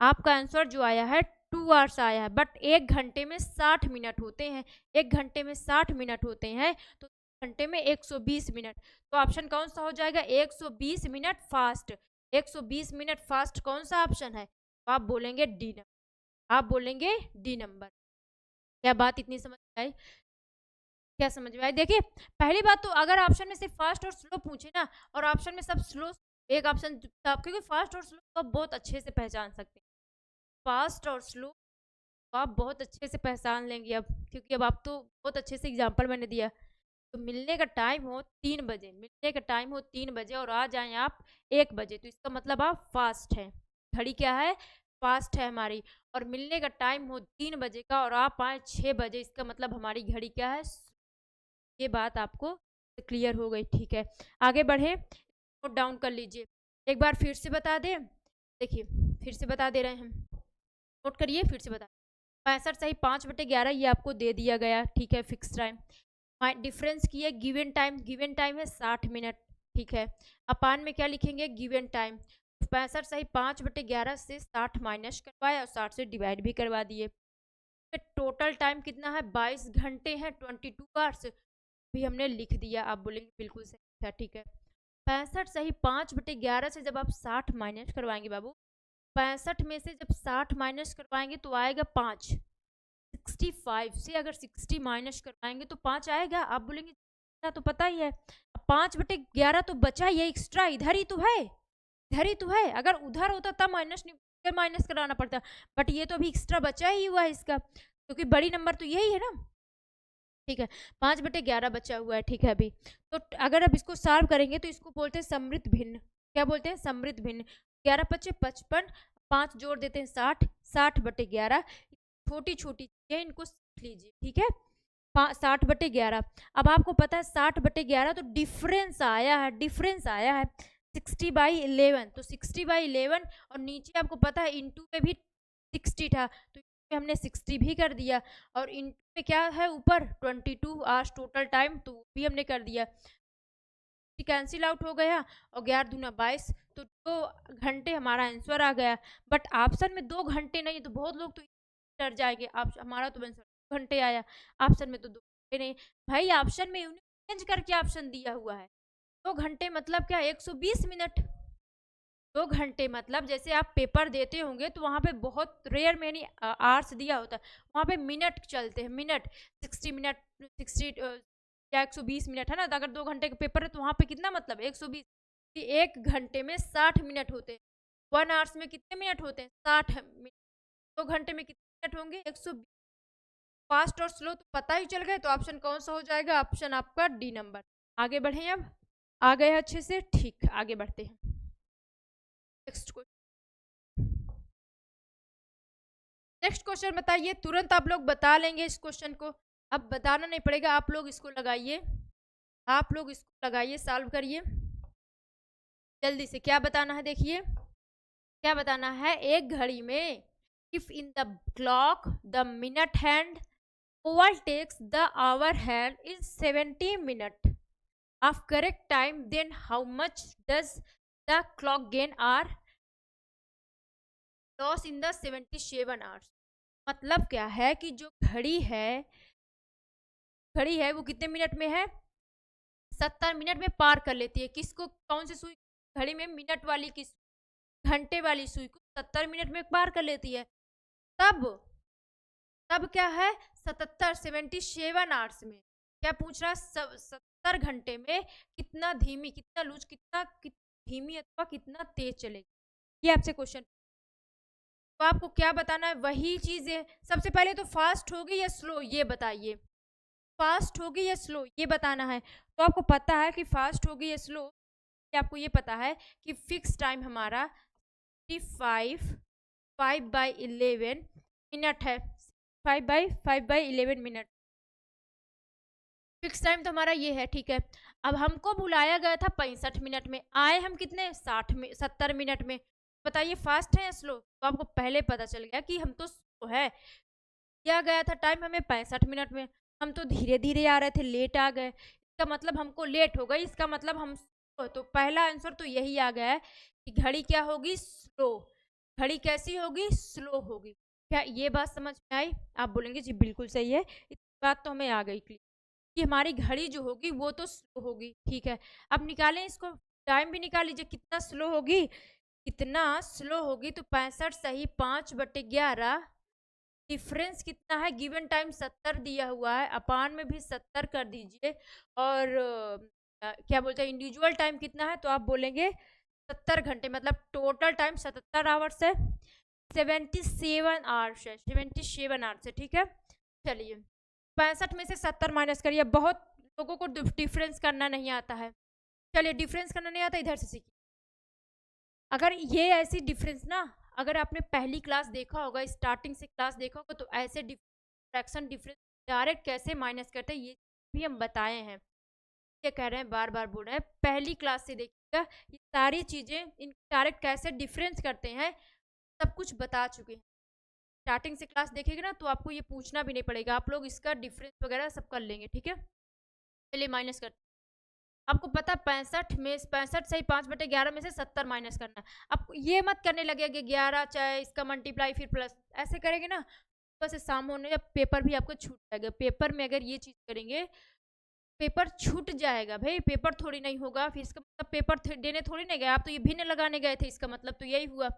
आपका आंसर जो आया है 2 आवर्स आया है, बट 1 घंटे में 60 मिनट होते हैं, 1 घंटे में 60 मिनट होते हैं, तो घंटे में 120 मिनट। तो ऑप्शन कौन सा हो जाएगा, 120 मिनट फास्ट, 120 मिनट फास्ट कौन सा ऑप्शन है, तो आप बोलेंगे डी नंबर, आप बोलेंगे डी नंबर। क्या बात इतनी समझ में आई, क्या समझ में आई। देखिए पहली बात तो अगर ऑप्शन में सिर्फ फास्ट और स्लो पूछे ना, और ऑप्शन में सब स्लो, एक ऑप्शन, क्योंकि फास्ट और स्लो तो आप बहुत अच्छे से पहचान सकते हैं, फास्ट और स्लो तो आप बहुत अच्छे से पहचान लेंगे अब, क्योंकि अब आप तो बहुत अच्छे से एग्जाम्पल मैंने दिया। तो मिलने का टाइम हो 3 बजे, मिलने का टाइम हो 3 बजे और आ जाएं आप 1 बजे, तो इसका मतलब आप फास्ट हैं, घड़ी क्या है, फास्ट है हमारी। और मिलने का टाइम हो 3 बजे का और आप आए 6 बजे, इसका मतलब हमारी घड़ी क्या है, ये बात आपको क्लियर हो गई, ठीक है। आगे बढ़े, नोट डाउन कर लीजिए, एक बार फिर से बता दें, देखिए फिर से बता दे रहे हैं हम, नोट करिए, फिर से बता 65 सही 5/11 ये आपको दे दिया गया, ठीक है, फिक्स टाइम। डिफरेंस की है गिवन टाइम है 60 मिनट, ठीक है। अपान में क्या लिखेंगे, गिवन टाइम। 65 सही 5/11 से 60 माइनस करवाया और 60 से डिवाइड भी करवा दिए। टोटल टाइम कितना है, 22 घंटे हैं, 22 आवर्स भी हमने लिख दिया। आप बोलेंगे बिल्कुल सही था, ठीक है। 65 सही 5/11 से जब आप 60 माइनस करवाएंगे बाबू, 65 में से जब 60 माइनस करवाएंगे तो आएगा 5। 65 से अगर 60 माइनस करवाएंगे तो 5 आएगा। आप बोलेंगे तो पता ही है, 5/11 तो बचा ही है एक्स्ट्रा, इधर ही तो है, इधर ही तो है। अगर उधर होता तब माइनस कराना पड़ता, बट ये तो अभी एक्स्ट्रा बचा ही हुआ है इसका, क्योंकि बड़ी नंबर तो यही है ना, ठीक है। 5/11 बचा हुआ है, ठीक है। अभी तो अगर अब इसको सॉल्व करेंगे तो इसको बोलते हैं समृद्ध भिन्न। क्या बोलते हैं, समृद्ध भिन्न। 11×5 = 55, 5 जोड़ देते हैं 60, 60/11। छोटी छोटी चीजें इनको सीख लीजिए, ठीक है। 60/11। अब आपको पता है 60/11 तो डिफरेंस आया है, 60/11 तो 60/11, और नीचे आपको पता है इंटू में भी 60 था तो में हमने 60 भी कर दिया, और इंटू में क्या है ऊपर 22 आवर्स टोटल टाइम, तो भी हमने कर दिया। कैंसिल आउट हो गया और 11 दूना 22, तो 2 घंटे हमारा आंसर आ गया। बट ऑप्शन में 2 घंटे नहीं, तो बहुत लोग तो डर जाएंगे। आप हमारा तो आंसर 2 घंटे आया, ऑप्शन में तो 2 घंटे नहीं। भाई ऑप्शन में चेंज करके ऑप्शन दिया हुआ है। 2 घंटे मतलब क्या, 120 मिनट। 2 घंटे मतलब जैसे आप पेपर देते होंगे तो वहाँ पे बहुत रेयर में नहीं आवर्स दिया होता है, वहाँ पे मिनट चलते हैं, मिनट 60 मिनट 60 या 120 मिनट है ना। तो अगर 2 घंटे का पेपर है तो वहाँ पे कितना मतलब 120, 1 घंटे में 60 मिनट होते हैं। 1 आवर्स में कितने मिनट होते हैं, 60 मिनट। 2 घंटे में कितने मिनट होंगे, 120। फास्ट और स्लो तो पता ही चल गए, तो ऑप्शन कौन सा हो जाएगा, ऑप्शन आपका डी नंबर। आगे बढ़े, अब आ गए अच्छे से, ठीक, आगे बढ़ते हैं। नेक्स्ट क्वेश्चन बताइए, तुरंत आप लोग बता लेंगे इस क्वेश्चन को, अब बताना नहीं पड़ेगा, आप लोग इसको लगाइए, आप लोग इसको लगाइए, सॉल्व करिए जल्दी से। क्या बताना है, देखिए क्या बताना है। एक घड़ी में if in the clock the minute hand overtakes the hour hand in 70 minutes of correct time, then how much does the clock gain or loss in the 77 hours। मतलब क्या है कि जो घड़ी है वो कितने मिनट में है, 70 मिनट में पार कर लेती है। किसको, कौन सी सुई, घड़ी में मिनट वाली की, घंटे वाली सुई को 70 मिनट में पार कर लेती है। तब क्या है, 77 आवर्स में। क्या पूछ रहा है, 70 घंटे में कितना धीमी, कितना लूज, कितना धीमी अथवा कितना तेज चलेगी, ये आपसे क्वेश्चन। तो आपको क्या बताना है, वही चीज है। सबसे पहले तो फास्ट होगी या स्लो, ये बताइए। फास्ट होगी या स्लो, ये बताना है। तो आपको पता है कि फास्ट होगी या स्लो, आपको ये पता है कि फिक्स टाइम हमारा 5/11 मिनट है। 5/11 मिनट फिक्स टाइम तो हमारा ये है, ठीक है। अब हमको बुलाया गया था 65 मिनट में, आए हम कितने, 70 मिनट में। बताइए फास्ट है या स्लो। तो आपको पहले पता चल गया कि हम तो स्लो है, दिया गया था टाइम हमें 65 मिनट में, हम तो धीरे धीरे आ रहे थे, लेट आ गए, इसका मतलब हमको लेट हो गई, इसका मतलब हम स्लो। तो पहला आंसर तो यही आ गया है कि घड़ी क्या होगी, स्लो। घड़ी कैसी होगी, स्लो होगी। क्या ये बात समझ में आई। आप बोलेंगे जी बिल्कुल सही है, इस बात तो हमें आ गई क्लियर कि हमारी घड़ी जो होगी वो तो स्लो होगी, ठीक है। अब निकालें इसको, टाइम भी निकाल लीजिए, कितना स्लो होगी, कितना स्लो होगी। तो 65 सही 5/11, डिफरेंस कितना है, गिवन टाइम 70 दिया हुआ है, अपान में भी 70 कर दीजिए, और क्या बोलते हैं इंडिविजुअल टाइम कितना है, तो आप बोलेंगे 70 घंटे, मतलब टोटल टाइम 77 आवर्स है, 77 आवर्स है, 77 आवर्स है, ठीक है। चलिए 65 में से 70 माइनस करिए, बहुत लोगों को डिफरेंस करना नहीं आता है। चलिए डिफरेंस करना नहीं आता, इधर से सीखिए। अगर ये ऐसी डिफरेंस ना, अगर आपने पहली क्लास देखा होगा, स्टार्टिंग से क्लास देखा होगा, तो ऐसे फ्रैक्शन डिफरेंस डायरेक्ट कैसे माइनस करते हैं ये भी हम बताए हैं। ये कह रहे हैं, बार बार बोल रहे हैं, पहली क्लास से देखिएगा, ये सारी चीज़ें इन डायरेक्ट कैसे डिफरेंस करते हैं सब कुछ बता चुके हैं। स्टार्टिंग से क्लास देखेंगे ना तो आपको ये पूछना भी नहीं पड़ेगा, आप लोग इसका डिफरेंस वगैरह सब कर लेंगे। ठीक है, चलिए माइनस करते, आपको पता 65 सही 5/11 में से 70 माइनस करना है। आप ये मत करने लगे कि 11 चाहे इसका मल्टीप्लाई फिर प्लस, ऐसे करेंगे ना बस शाम होने जब पेपर भी आपको छूट जाएगा। पेपर में अगर ये चीज़ करेंगे पेपर छूट जाएगा भाई, पेपर थोड़ी नहीं होगा फिर इसका मतलब पेपर देने थोड़ी नहीं गए आप, तो ये भिन्न लगाने गए थे, इसका मतलब तो यही हुआ।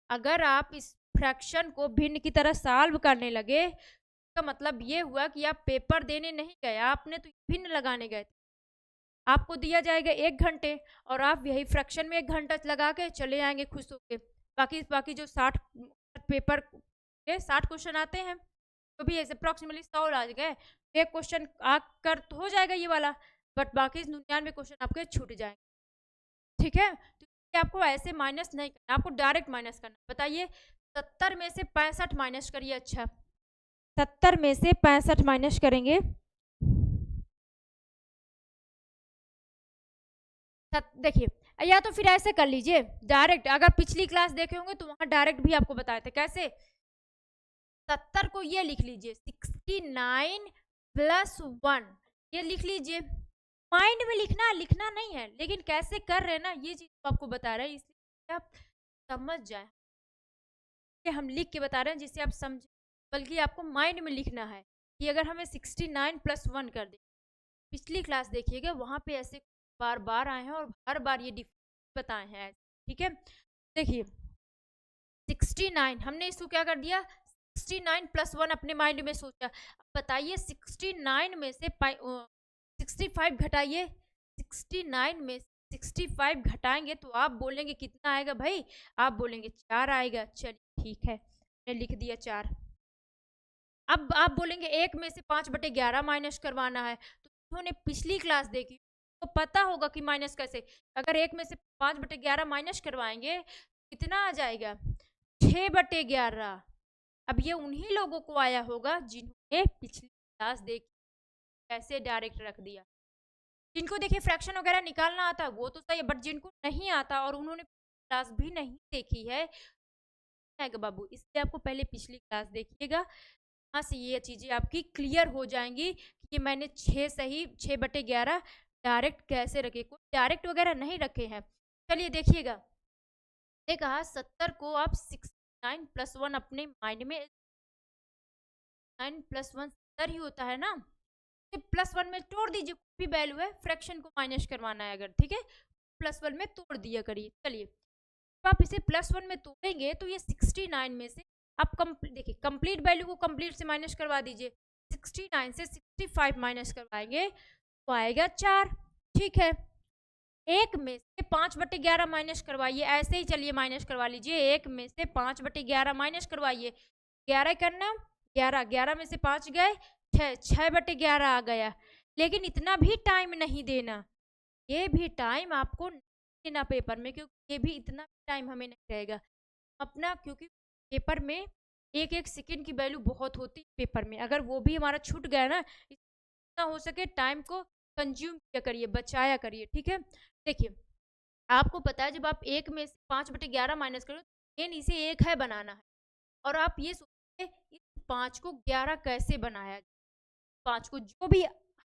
अगर आप इस फ्रैक्शन को भिन्न की तरह सॉल्व करने लगे इसका मतलब ये हुआ कि आप पेपर देने नहीं गए, आपने तो भिन्न लगाने गए थे। आपको दिया जाएगा 1 घंटे और आप यही फ्रैक्शन में 1 घंटा लगा के चले आएंगे खुश होके। बाकी जो 60 पेपर के 60 क्वेश्चन आते हैं तो भी ऐसे अप्रॉक्सीमेटली 100 आ गए, एक क्वेश्चन आकर तो हो जाएगा ये वाला, बट बाकी 99 क्वेश्चन आपके छूट जाएंगे। ठीक है, तो आपको ऐसे माइनस नहीं करना, आपको डायरेक्ट माइनस करना। बताइए 70 में से 65 माइनस करिए। अच्छा 70 में से 65 माइनस करेंगे, देखिए या तो फिर ऐसे कर लीजिए डायरेक्ट, अगर पिछली क्लास देखे होंगे तो वहां डायरेक्ट भी आपको बताए थे कैसे। 70 को ये लिख लीजिए 69 प्लस 1, ये लिख लीजिए। माइंड में लिखना नहीं है, लेकिन कैसे कर रहे हैं ना ये चीज आपको बता रहे हैं, इसलिए आप समझ जाए, हम लिख के बता रहे हैं जिससे आप समझे, बल्कि आपको माइंड में लिखना है कि अगर हमें 69 प्लस 1 कर दे। पिछली क्लास देखिएगा वहां पे ऐसे बार बार आए हैं और हर बार ये डिफरेंस बताए हैं। ठीक है, देखिए 69 हमने इसको क्या कर दिया 69 प्लस 1 अपने माइंड में सोचा। बताइए 69 में से 65 घटाइए, 69 में 65 घटाएंगे तो आप बोलेंगे कितना आएगा भाई, आप बोलेंगे 4 आएगा। चलिए ठीक है, मैंने लिख दिया 4। अब आप बोलेंगे 1 में से 5/11 माइनस करवाना है, तो उन्होंने पिछली क्लास देखी तो पता होगा कि माइनस कैसे। अगर 1 में से 5/11 माइनस करवाएंगे कितना आ जाएगा 6/11। अब ये उन्हीं लोगों को आया होगा जिन्होंने पिछली क्लास देखी, कैसे डायरेक्ट रख दिया। जिनको देखिए फ्रैक्शन वगैरह निकालना आता है वो तो सही है, बट जिनको नहीं आता और उन्होंने क्लास भी नहीं देखी है बाबू, इसलिए आपको पहले पिछली क्लास देखिएगा, वहाँ से ये चीज़ें आपकी क्लियर हो जाएंगी कि मैंने 6 सही 6/11 डायरेक्ट कैसे रखे, कोई डायरेक्ट वगैरह नहीं रखे हैं। चलिए देखिएगा, कहा 70 को आप 69 प्लस 1 अपने माइंड में, 9 प्लस 1 70 ही होता है ना, प्लस 1 में तोड़ दीजिए, कोई भी वैल्यू है, फ्रैक्शन को माइनस करवाना है अगर, ठीक है प्लस 1 में तोड़ दिया करिए। चलिए आप इसे प्लस 1 में तोड़ेंगे तो ये 69 में से आप देखिए कंप्लीट वैल्यू को कंप्लीट से माइनस करवा दीजिए, 69 से 65 माइनस करवाएंगे तो आएगा 4। ठीक है, 1 में से 5/11 माइनस करवाइए, ऐसे ही चलिए माइनस करवा लीजिए, 1 में से 5/11 माइनस करवाइए, 11 करना, 11 में से 5 गए 6/11 आ गया। लेकिन इतना भी टाइम नहीं देना, ये भी टाइम आपको देना पेपर में, क्योंकि ये भी इतना टाइम हमें नहीं रहेगा अपना, क्योंकि पेपर में 1-1 सेकेंड की वैल्यू बहुत होती है पेपर में, अगर वो भी हमारा छूट गया ना, इतना हो सके टाइम को कंज्यूम किया करिए, बचाया करिए। ठीक है, देखिए आपको पता है जब आप 1 में से 5/11 माइनस करो तो मेन इसे 1 है बनाना है, और आप ये सोचिए इस 5 को 11 कैसे बनाया, 5 को जो भी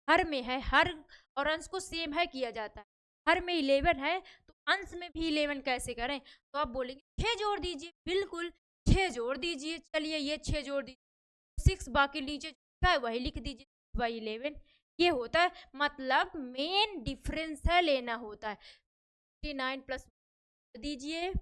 हर में है, हर और अंश को सेम है किया जाता है, हर में 11 है तो अंश में भी 11 कैसे करें, तो आप बोलेंगे 6 जोड़ दीजिए, बिल्कुल 6 जोड़ दीजिए। चलिए ये 6 जोड़ दीजिए, 6 बाकी नीचे क्या है वही लिख दीजिए 6/11, ये होता है, मतलब मेन डिफरेंस है लेना होता है। 69 प्लस दीजिए,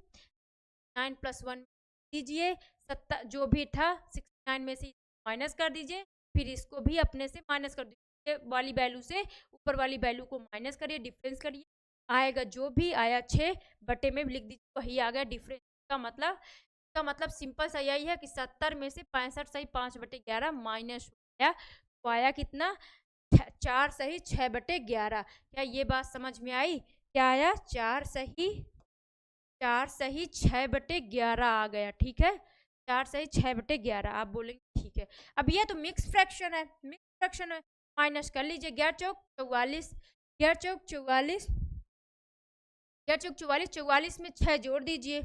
9 प्लस 1 दीजिए, 70 जो भी था 69 में से माइनस कर दीजिए, फिर इसको भी अपने से माइनस कर दीजिए, वाली वैल्यू से ऊपर वाली वैल्यू को माइनस करिए, डिफरेंस करिए, आएगा जो भी आया 6 बटे में लिख दीजिए, वही आ गया डिफरेंस। का मतलब सिंपल सा यही है कि 70 में से 65 सही 5/11 माइनस हो गया, तो आया कितना 4 सही 6/11। क्या ये बात समझ में आई, क्या आया 4 सही 6/11 आ गया। ठीक है, 4 सही 6/11 आप बोलेंगे ठीक है। अब ये तो मिक्स फ्रैक्शन है, मिक्स फ्रैक्शन है, माइनस कर लीजिए, 11 चौक 44, 11 चौक 44, 11 चौक 44, 44 में 6 जोड़ दीजिए,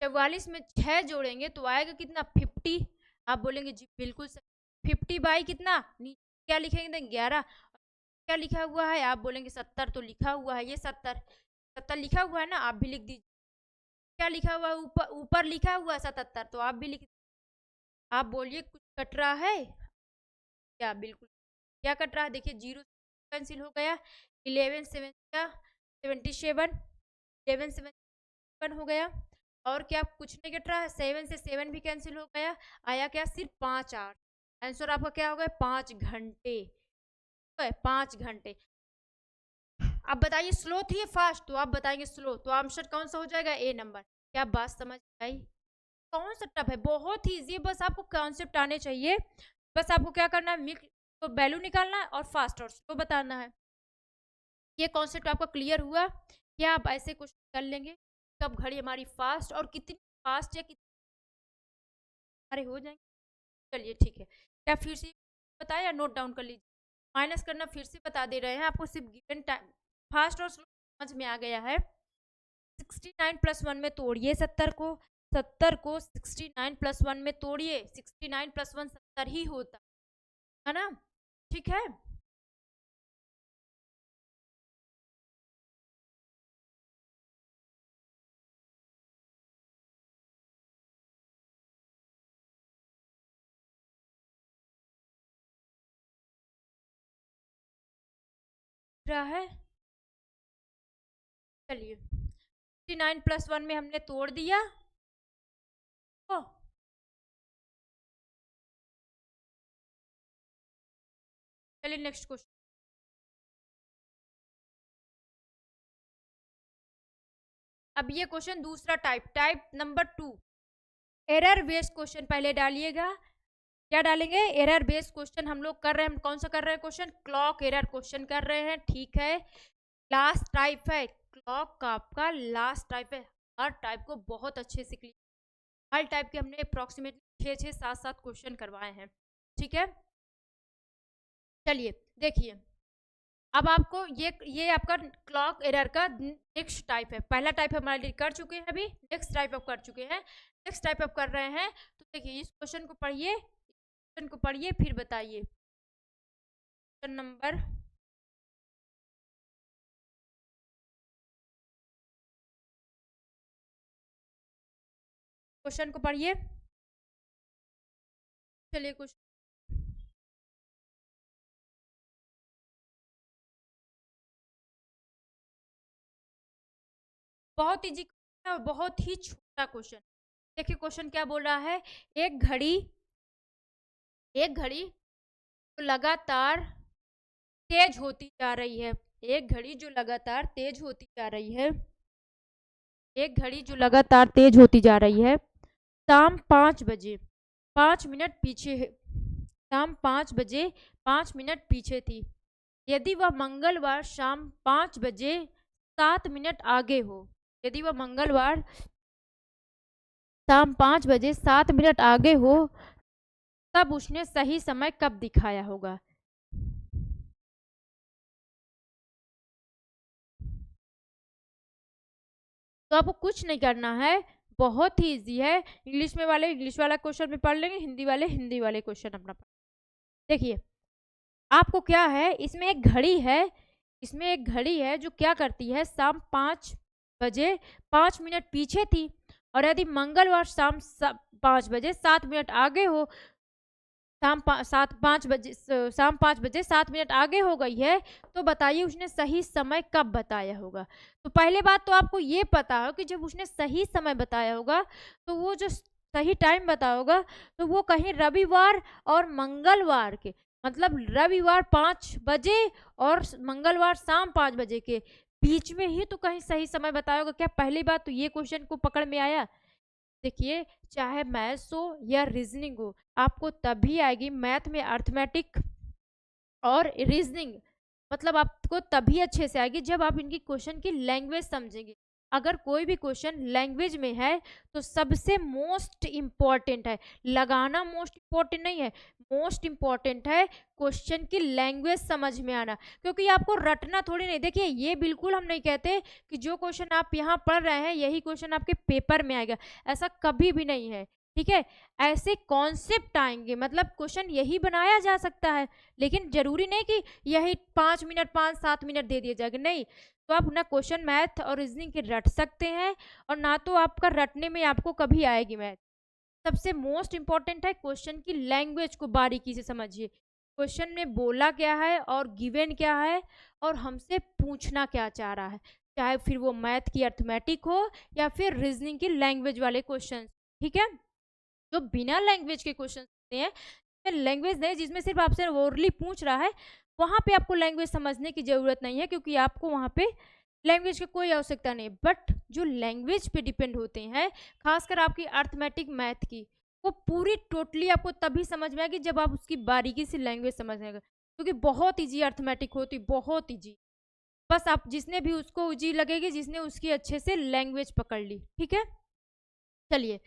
44 में 6 जोड़ेंगे तो आएगा कितना 50। आप बोलेंगे जी बिल्कुल सही। 50 बाई कितना, नीचे क्या लिखेंगे 11, क्या लिखा हुआ है, आप बोलेंगे 70, तो लिखा हुआ है ये 70 लिखा हुआ है ना, आप भी लिख दीजिए। क्या लिखा हुआ है, ऊपर ऊपर लिखा हुआ है 77, तो आप भी लिख, आप बोलिए कुछ कट रहा है क्या, बिल्कुल क्या कट रहा है, देखिए 0 कैंसिल हो गया, 11 7 77, 11 7 हो गया, और क्या कुछ नहीं कट रहा है, 7 से 7 भी कैंसिल हो गया, आया क्या सिर्फ 5 8। आंसर आपका क्या हो गया, 5 घंटे, 5 घंटे। अब बताइए स्लो थी या फास्ट, तो आप बताएंगे स्लो, तो आंसर कौन सा हो जाएगा, ए नंबर। क्या बात समझ आई, कौन सा टफ है, बहुत ही इजी है, बस आपको कॉन्सेप्ट आने चाहिए, बस आपको क्या करना है, मिल्क तो वैल्यू निकालना है और फास्ट और स्लो बताना है। ये कॉन्सेप्ट आपका क्लियर हुआ, क्या आप ऐसे क्वेश्चन कर लेंगे, कब घड़ी हमारी फास्ट और कितनी फास्ट या कितनी हमारे हो जाएंगे। चलिए ठीक है, क्या फिर से बताया या नोट डाउन कर लीजिए, माइनस करना फिर से बता दे रहे हैं आपको, सिर्फ गिवन टाइम फास्ट और स्लो समझ में आ गया है। 69 प्लस 1 में तोड़िए 70 को, 70 को 69 प्लस 1 में तोड़िए, 69 प्लस 1 70 ही होता है ना, ठीक है। रहा है, चलिए 69 प्लस 1 में हमने तोड़ दिया, ओ चलिए नेक्स्ट क्वेश्चन। अब ये क्वेश्चन दूसरा type number 2, error based question पहले डालिएगा, क्या डालेंगे, एरर बेस्ड क्वेश्चन हम लोग कर रहे हैं, हम कौन सा कर रहे हैं क्वेश्चन, क्लॉक एरर क्वेश्चन कर रहे हैं, ठीक है। लास्ट टाइप है क्लॉक का, आपका लास्ट टाइप है, हर टाइप को बहुत अच्छे से क्लियर, हर टाइप के हमने अप्रोक्सीमेटली 6 7 7 क्वेश्चन करवाए हैं, ठीक है। चलिए देखिए, अब आपको ये आपका क्लॉक एरर का नेक्स्ट टाइप है, पहला टाइप हमारे कर चुके हैं, अभी नेक्स्ट टाइप आप कर चुके हैं, नेक्स्ट टाइप आप कर रहे हैं, तो देखिए इस क्वेश्चन को पढ़िए, क्वेश्चन को पढ़िए फिर बताइए, क्वेश्चन नंबर, क्वेश्चन को पढ़िए, चलिए क्वेश्चन, बहुत इजी और बहुत ही छोटा क्वेश्चन। देखिए क्वेश्चन क्या बोल रहा है, एक घड़ी, एक घड़ी जो लगातार तेज होती जा रही है, एक घड़ी जो लगातार तेज होती जा रही है, एक घड़ी जो लगातार तेज होती जा रही है, शाम 5 बजे 5 मिनट पीछे है, शाम 5 बजे 5 मिनट पीछे थी, यदि वह मंगलवार शाम 5 बजे 7 मिनट आगे हो, यदि वह मंगलवार शाम 5 बजे 7 मिनट आगे हो, तब उसने सही समय कब दिखाया होगा। तो आपको कुछ नहीं करना है, बहुत ही इजी है, इंग्लिश में वाले इंग्लिश वाला क्वेश्चन भी पढ़ लेंगे, हिंदी वाले हिंदी वाले क्वेश्चन अपना पढ़। देखिए आपको क्या है, इसमें एक घड़ी है, इसमें एक घड़ी है जो क्या करती है, शाम 5 बजे 5 मिनट पीछे थी, और यदि मंगलवार शाम 5 बजे 7 मिनट आगे हो, शाम 5 बजे शाम 5 बजे 7 मिनट आगे हो गई है, तो बताइए उसने सही समय कब बताया होगा। तो पहले बात तो आपको ये पता हो कि जब उसने सही समय बताया होगा, तो वो जो सही टाइम बताया होगा, तो वो कहीं रविवार और मंगलवार के, मतलब रविवार 5 बजे और मंगलवार शाम 5 बजे के बीच में ही तो कहीं सही समय बताया होगा। क्या पहली बात तो ये क्वेश्चन को पकड़ में आया। देखिए चाहे मैथ्स हो या रीजनिंग हो, आपको तभी आएगी, मैथ में अर्थमेटिक और रीजनिंग, मतलब आपको तभी अच्छे से आएगी जब आप इनकी क्वेश्चन की लैंग्वेज समझेंगे। अगर कोई भी क्वेश्चन लैंग्वेज में है तो सबसे मोस्ट इम्पॉर्टेंट है, लगाना मोस्ट इम्पॉर्टेंट नहीं है, मोस्ट इम्पॉर्टेंट है क्वेश्चन की लैंग्वेज समझ में आना, क्योंकि आपको रटना थोड़ी नहीं। देखिए ये बिल्कुल हम नहीं कहते कि जो क्वेश्चन आप यहाँ पढ़ रहे हैं यही क्वेश्चन आपके पेपर में आएगा, ऐसा कभी भी नहीं है। ठीक है, ऐसे कॉन्सेप्ट आएंगे, मतलब क्वेश्चन यही बनाया जा सकता है, लेकिन जरूरी नहीं कि यही 5 मिनट 5-7 मिनट दे दिया जाएगा, नहीं। तो आप ना क्वेश्चन मैथ और रीजनिंग के रट सकते हैं, और ना तो आपका रटने में आपको कभी आएगी मैथ। सबसे मोस्ट इंपॉर्टेंट है क्वेश्चन की लैंग्वेज को बारीकी से समझिए, क्वेश्चन में बोला क्या है और गिवन क्या है और हमसे पूछना क्या चाह रहा है, चाहे फिर वो मैथ की अर्थमेटिक हो या फिर रीजनिंग की लैंग्वेज वाले क्वेश्चन। ठीक है, जो बिना लैंग्वेज के क्वेश्चन होते हैं, लैंग्वेज नहीं, जिसमें सिर्फ आपसे ओरली पूछ रहा है, वहां पे आपको लैंग्वेज समझने की जरूरत नहीं है, क्योंकि आपको वहां पे लैंग्वेज की कोई आवश्यकता नहीं। बट जो लैंग्वेज पे डिपेंड होते हैं, खासकर आपकी अर्थमेटिक मैथ की, वो पूरी टोटली आपको तभी समझ में आएगी जब आप उसकी बारीकी से लैंग्वेज समझेंगे, क्योंकि बहुत ईजी अर्थमेटिक होती, बहुत ईजी। बस आप जिसने भी उसको ईजी लगेगी, जिसने उसकी अच्छे से लैंग्वेज पकड़ ली। ठीक है, चलिए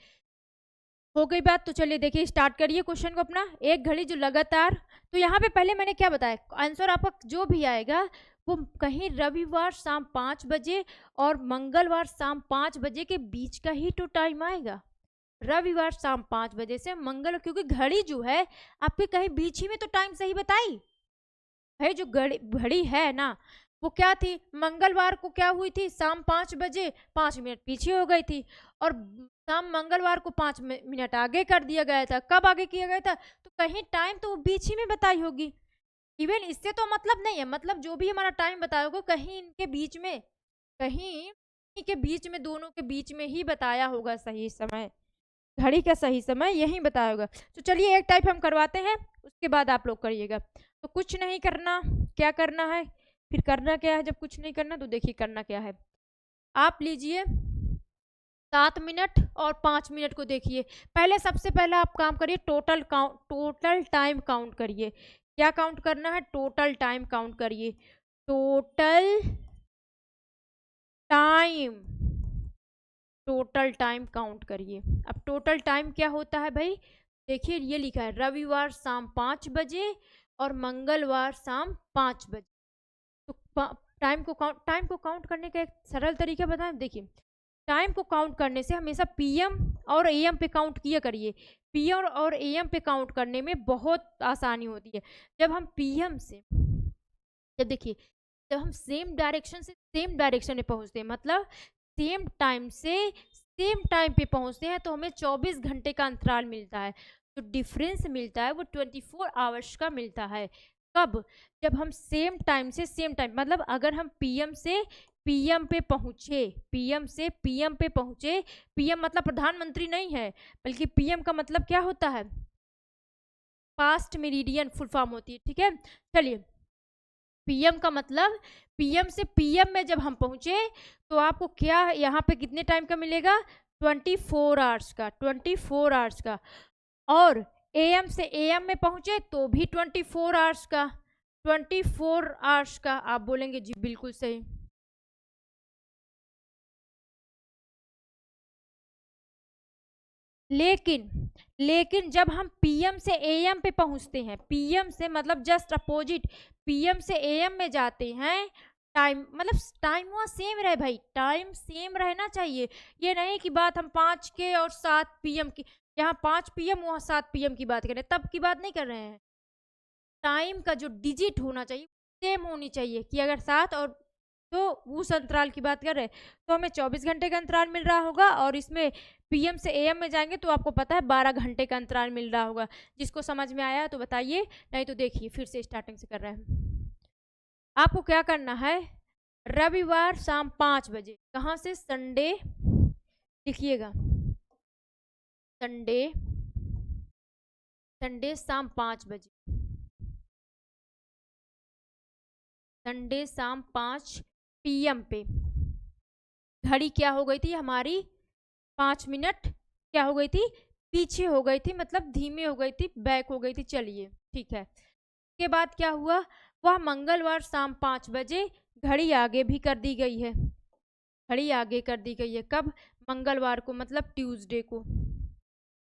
हो गई बात, तो चलिए देखिए स्टार्ट करिए क्वेश्चन को अपना। एक घड़ी जो लगातार, तो यहाँ पे पहले मैंने क्या बताया, आंसर आपका जो भी आएगा वो कहीं रविवार शाम 5 बजे और मंगलवार शाम 5 बजे के बीच का ही तो टाइम आएगा। रविवार शाम 5 बजे से मंगल, क्योंकि घड़ी जो है आपके कहीं बीच ही में तो टाइम सही बताई भाई। जो घड़ी है ना, वो क्या थी, मंगलवार को क्या हुई थी, शाम 5 बजे 5 मिनट पीछे हो गई थी, और शाम मंगलवार को 5 मिनट आगे कर दिया गया था। कब आगे किया गया था, तो कहीं टाइम तो वो बीच ही में बताई होगी। इवन इससे तो मतलब नहीं है, मतलब जो भी हमारा टाइम बताया होगा कहीं इनके बीच में, कहीं के बीच में, दोनों के बीच में ही बताया होगा सही समय, घड़ी का सही समय यही बताया होगा। तो चलिए एक टाइप हम करवाते हैं, उसके बाद आप लोग करिएगा। तो कुछ नहीं करना, क्या करना है, फिर करना क्या है, जब कुछ नहीं करना तो देखिए करना क्या है। आप लीजिए 7 मिनट और 5 मिनट को देखिए। पहले सबसे पहले आप काम करिए, टोटल टाइम काउंट करिए। क्या काउंट करना है, टोटल टाइम काउंट करिए, total time, total time count करिए। अब टोटल टाइम क्या होता है भाई, देखिए ये लिखा है रविवार शाम 5 बजे और मंगलवार शाम 5 बजे। तो टाइम को काउंट करने का एक सरल तरीका बताएं, देखिए टाइम को काउंट करने से हमेशा पीएम और एएम पे काउंट किया करिए। पीएम और एएम पे काउंट करने में बहुत आसानी होती है। जब हम पीएम से, जब देखिए जब हम सेम डायरेक्शन से सेम डायरेक्शन में पहुंचते हैं, मतलब सेम टाइम से सेम टाइम पे पहुंचते हैं, तो हमें 24 घंटे का अंतराल मिलता है। जो डिफरेंस मिलता है वो 24 आवर्स का मिलता है। कब, जब हम सेम टाइम से सेम टाइम, मतलब अगर हम पीएम से पीएम पे पहुंचे, पीएम से पीएम पे पहुंचे, पीएम मतलब प्रधानमंत्री नहीं है, बल्कि पीएम का मतलब क्या होता है, पास्ट मेरिडियन फुल फॉर्म होती है। ठीक है, चलिए पीएम का मतलब, पीएम से पीएम में जब हम पहुंचे तो आपको क्या यहाँ पे कितने टाइम का मिलेगा, 24 आवर्स का, 24 आवर्स का। और एएम से एएम में पहुंचे तो भी 24 आवर्स का, 24 आवर्स का। आप बोलेंगे जी बिल्कुल सही। लेकिन जब हम पीएम से एएम पे पहुंचते हैं, पीएम से मतलब जस्ट अपोजिट, पीएम से एएम में जाते हैं, टाइम मतलब टाइम वहाँ सेम रहे भाई, टाइम सेम रहना चाहिए। ये नहीं कि बात हम 5 के और 7 पीएम की, यहाँ 5 पीएम वहाँ 7 पीएम की बात कर रहे हैं, तब की बात नहीं कर रहे हैं। टाइम का जो डिजिट होना चाहिए सेम होनी चाहिए, कि अगर 7 और तो उस अंतराल की बात कर रहे हैं, तो हमें 24 घंटे का अंतराल मिल रहा होगा, और इसमें पीएम से एएम में जाएंगे तो आपको पता है 12 घंटे का अंतराल मिल रहा होगा। जिसको समझ में आया तो बताइए, नहीं तो देखिए फिर से स्टार्टिंग से कर रहे हैं। आपको क्या करना है, रविवार शाम 5 बजे, कहाँ से, संडे, लिखिएगा संडे, संडे शाम 5 बजे, संडे शाम 5 पीएम पे घड़ी क्या हो गई थी हमारी, 5 मिनट क्या हो गई थी, पीछे हो गई थी, मतलब धीमे हो गई थी, बैक हो गई थी। चलिए ठीक है, उसके बाद क्या हुआ, वह मंगलवार शाम 5 बजे घड़ी आगे भी कर दी गई है, घड़ी आगे कर दी गई है। कब, मंगलवार को, मतलब ट्यूसडे को,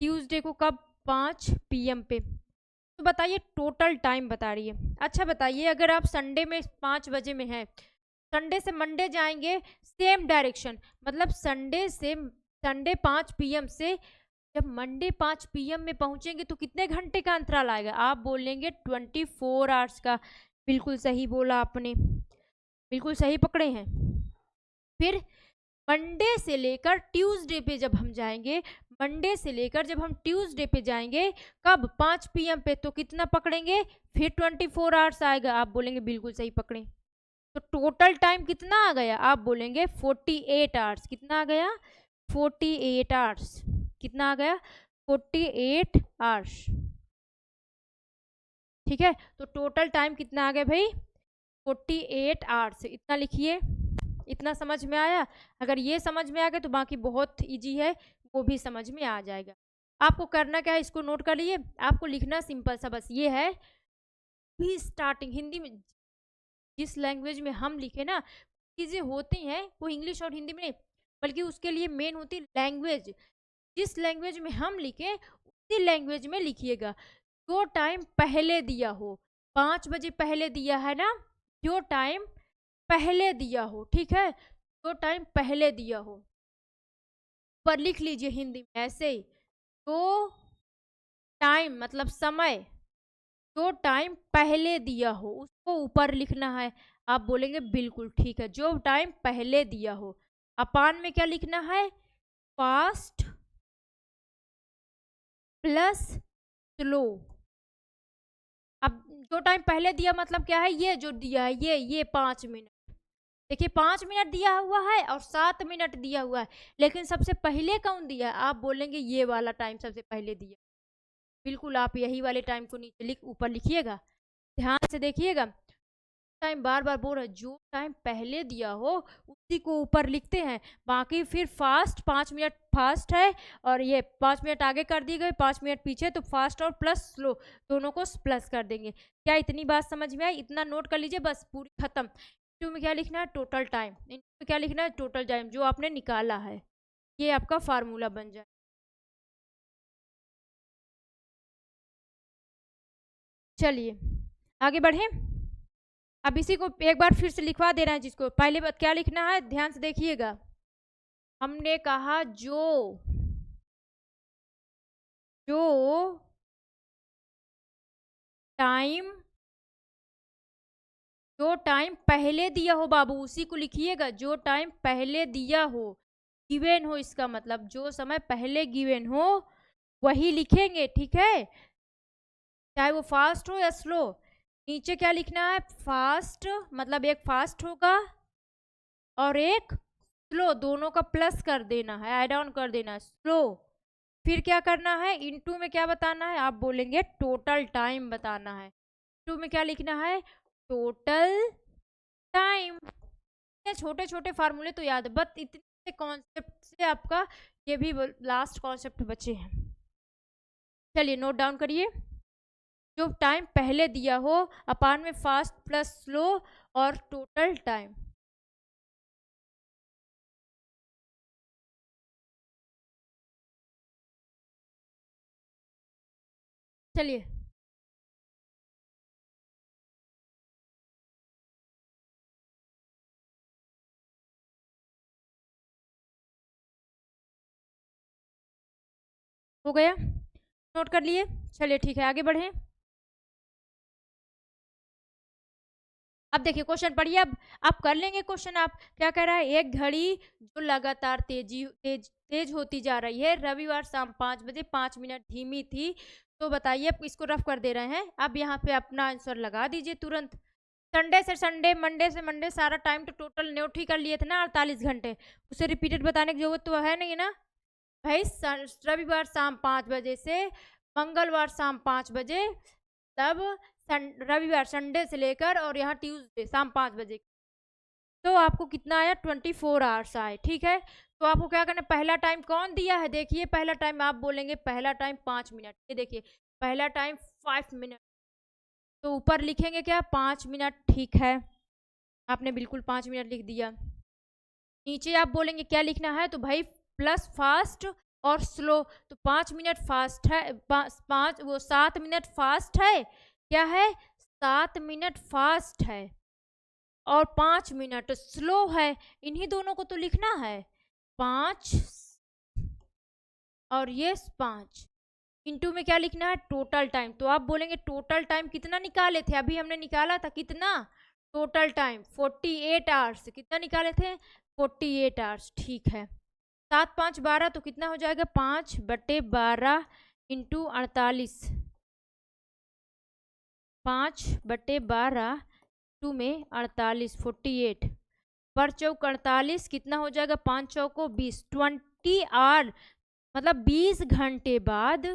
ट्यूसडे को कब, 5 पीएम पे। तो बताइए टोटल टाइम बता रही है। अच्छा बताइए, अगर आप संडे में 5 बजे में हैं, संडे से मंडे जाएंगे सेम डायरेक्शन, मतलब संडे 5 पीएम से जब मंडे 5 PM में पहुंचेंगे तो कितने घंटे का अंतराल आएगा? आप बोलेंगे 24 आवर्स का। बिल्कुल सही बोला आपने, बिल्कुल सही पकड़े हैं। फिर मंडे से लेकर ट्यूसडे पे जब हम जाएंगे, मंडे से लेकर जब हम ट्यूसडे पे जाएंगे, कब? 5 PM पे, तो कितना पकड़ेंगे? फिर 24 आवर्स आएगा। आप बोलेंगे बिल्कुल सही पकड़े। तो टोटल टाइम कितना आ गया? आप बोलेंगे 48 आवर्स। कितना आ गया? 48 आवर्स। कितना आ गया? 48 आवर्स। ठीक है, तो टोटल टाइम कितना आ गया भाई? 48 आवर्स। इतना लिखिए। इतना समझ में आया? अगर ये समझ में आ गया तो बाकी बहुत इजी है, वो भी समझ में आ जाएगा। आपको करना क्या है, इसको नोट कर लिए। आपको लिखना सिंपल सा बस ये है, भी स्टार्टिंग हिंदी में जिस लैंग्वेज में हम लिखे ना, चीज़ें होती हैं वो इंग्लिश और हिंदी में नहीं, बल्कि उसके लिए मेन होती है लैंग्वेज। जिस लैंग्वेज में हम लिखे उसी लैंग्वेज में लिखिएगा। जो टाइम पहले दिया हो, 5 बजे पहले दिया है ना, जो टाइम पहले दिया हो, ठीक है, जो टाइम पहले दिया हो, पर लिख लीजिए हिंदी में ऐसे ही। जो टाइम मतलब समय, जो टाइम पहले दिया हो उसको ऊपर लिखना है। आप बोलेंगे बिल्कुल ठीक है, जो टाइम पहले दिया हो। अपान में क्या लिखना है? Fast plus slow. अब जो टाइम पहले दिया मतलब क्या है? ये जो दिया है, ये 5 मिनट। देखिए 5 मिनट दिया हुआ है और 7 मिनट दिया हुआ है, लेकिन सबसे पहले कौन दिया है? आप बोलेंगे ये वाला टाइम सबसे पहले दिया। बिल्कुल आप यही वाले टाइम को नीचे ऊपर लिखिएगा। ध्यान से देखिएगा, टाइम बार बार बोल रहा है, जो टाइम पहले दिया हो उसी को ऊपर लिखते हैं। बाकी फिर फास्ट 5 मिनट फास्ट है, और ये 5 मिनट आगे कर दी गई, 5 मिनट पीछे, तो फास्ट और प्लस स्लो दोनों को प्लस कर देंगे। क्या इतनी बात समझ में आई? इतना नोट कर लीजिए बस, पूरी खत्म। टू में क्या लिखना है? Total time. इनमें क्या लिखना है? टोटल टाइम जो आपने निकाला है। ये आपका फार्मूला बन जाए। चलिए आगे बढ़े। अब इसी को एक बार फिर से लिखवा दे रहे हैं, जिसको पहले बात क्या लिखना है ध्यान से देखिएगा। हमने कहा जो जो टाइम, जो टाइम पहले दिया हो बाबू उसी को लिखिएगा। जो टाइम पहले दिया हो, गिवन हो, इसका मतलब जो समय पहले गिवन हो वही लिखेंगे, ठीक है, चाहे वो फास्ट हो या स्लो। नीचे क्या लिखना है? फास्ट मतलब एक फास्ट होगा और एक स्लो, दोनों का प्लस कर देना है, ऐड ऑन कर देना है, स्लो। फिर क्या करना है? इनटू में क्या बताना है? आप बोलेंगे टोटल टाइम बताना है। टू में क्या लिखना है? Total time. छोटे छोटे फार्मूले तो याद है, बस इतने कॉन्सेप्ट से आपका ये भी लास्ट कॉन्सेप्ट बचे हैं। चलिए नोट डाउन करिए। जो टाइम पहले दिया हो अपान में फास्ट प्लस स्लो और टोटल टाइम। चलिए हो गया, नोट कर लिए। चलिए ठीक है आगे बढ़े। अब देखिए क्वेश्चन पढ़िए। अब आप कर लेंगे क्वेश्चन। आप क्या कह रहा है? एक घड़ी जो लगातार तेज होती जा रही है, रविवार शाम 5 बजे 5 मिनट धीमी थी। तो बताइए, इसको रफ कर दे रहे हैं। अब यहाँ पे अपना आंसर लगा दीजिए तुरंत। संडे से संडे, मंडे से मंडे, सारा टाइम तो टोटल नोट ही कर लिए थे ना, 48 घंटे। उसे रिपीटेड बताने की जरूरत तो है नहीं ना भाई। रविवार शाम 5 बजे से मंगलवार शाम 5 बजे, तब रविवार संडे से लेकर और यहाँ ट्यूसडे शाम 5 बजे, तो आपको कितना आया? 24 आवर्स आए, ठीक है। तो आपको क्या करना? पहला टाइम कौन दिया है? देखिए पहला टाइम, आप बोलेंगे पहला टाइम 5 मिनट, ये देखिए पहला टाइम 5 मिनट, तो ऊपर लिखेंगे क्या? 5 मिनट, ठीक है, आपने बिल्कुल 5 मिनट लिख दिया। नीचे आप बोलेंगे क्या लिखना है? तो भाई प्लस फास्ट और स्लो, तो 5 मिनट फास्ट है, 7 मिनट फास्ट है, क्या है? 7 मिनट फास्ट है और 5 मिनट स्लो है। इन्हीं दोनों को तो लिखना है। 5 और ये 5 इंटू में क्या लिखना है, टोटल टाइम। तो आप बोलेंगे टोटल टाइम कितना निकाले थे, अभी हमने निकाला था कितना, टोटल टाइम 48 आवर्स। कितना निकाले थे, 48 आवर्स। ठीक है, 7 5 12 तो कितना हो जाएगा, 5/12 इंटू 48, 5/12 टू में 48, 48 पर चौक 48 कितना हो जाएगा, 5 चौको 20, 20 आवर मतलब 20 घंटे बाद,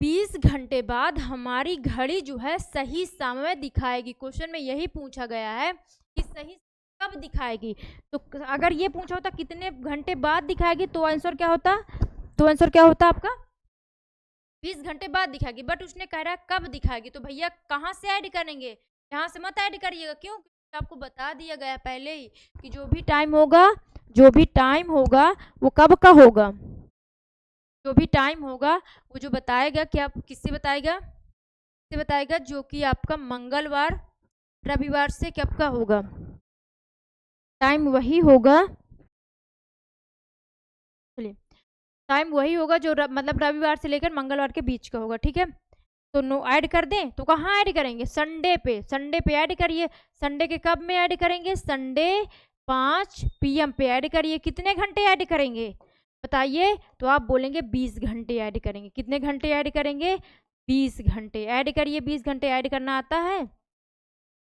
20 घंटे बाद हमारी घड़ी जो है सही समय दिखाएगी। क्वेश्चन में यही पूछा गया है कि सही कब दिखाएगी। तो अगर ये पूछा होता कितने घंटे बाद दिखाएगी तो आंसर क्या होता, तो आंसर क्या होता आपका 20 घंटे बाद दिखाएगी। बट उसने कह रहा है कब दिखाएगी, तो भैया कहाँ से ऐड करेंगे, यहाँ से मत ऐड करिएगा। क्यों, क्योंकि आपको बता दिया गया पहले ही कि जो भी टाइम होगा, जो भी टाइम होगा वो कब का होगा, जो भी टाइम होगा वो जो बताएगा, क्या किससे बताएगा, किससे बताएगा, जो कि आपका मंगलवार रविवार से कब का होगा, टाइम वही होगा। चलिए, टाइम वही होगा जो मतलब रविवार से लेकर मंगलवार के बीच का होगा। ठीक है, तो नो ऐड कर दें तो कहाँ ऐड करेंगे, संडे पे, संडे पे ऐड करिए। संडे के कब में ऐड करेंगे, संडे 5 PM पे ऐड करिए। कितने घंटे ऐड करेंगे बताइए, तो आप बोलेंगे 20 घंटे ऐड करेंगे। कितने घंटे ऐड करेंगे, 20 घंटे ऐड करिए। 20 घंटे ऐड करना आता है,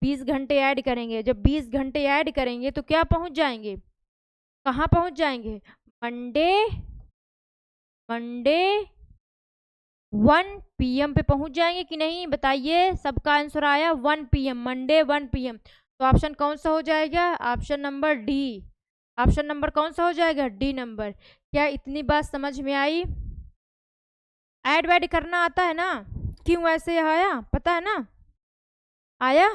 20 घंटे ऐड करेंगे। जब 20 घंटे ऐड करेंगे तो क्या पहुंच जाएंगे, कहाँ पहुंच जाएंगे, मंडे, मंडे 1 PM पे पहुंच जाएंगे कि नहीं बताइए। सबका आंसर आया 1 PM, मंडे 1 PM। तो ऑप्शन कौन सा हो जाएगा, option number D. Option number कौन सा हो जाएगा, डी नंबर। क्या इतनी बात समझ में आई, ऐड वैड करना आता है ना, क्यों ऐसे आया पता है ना, आया।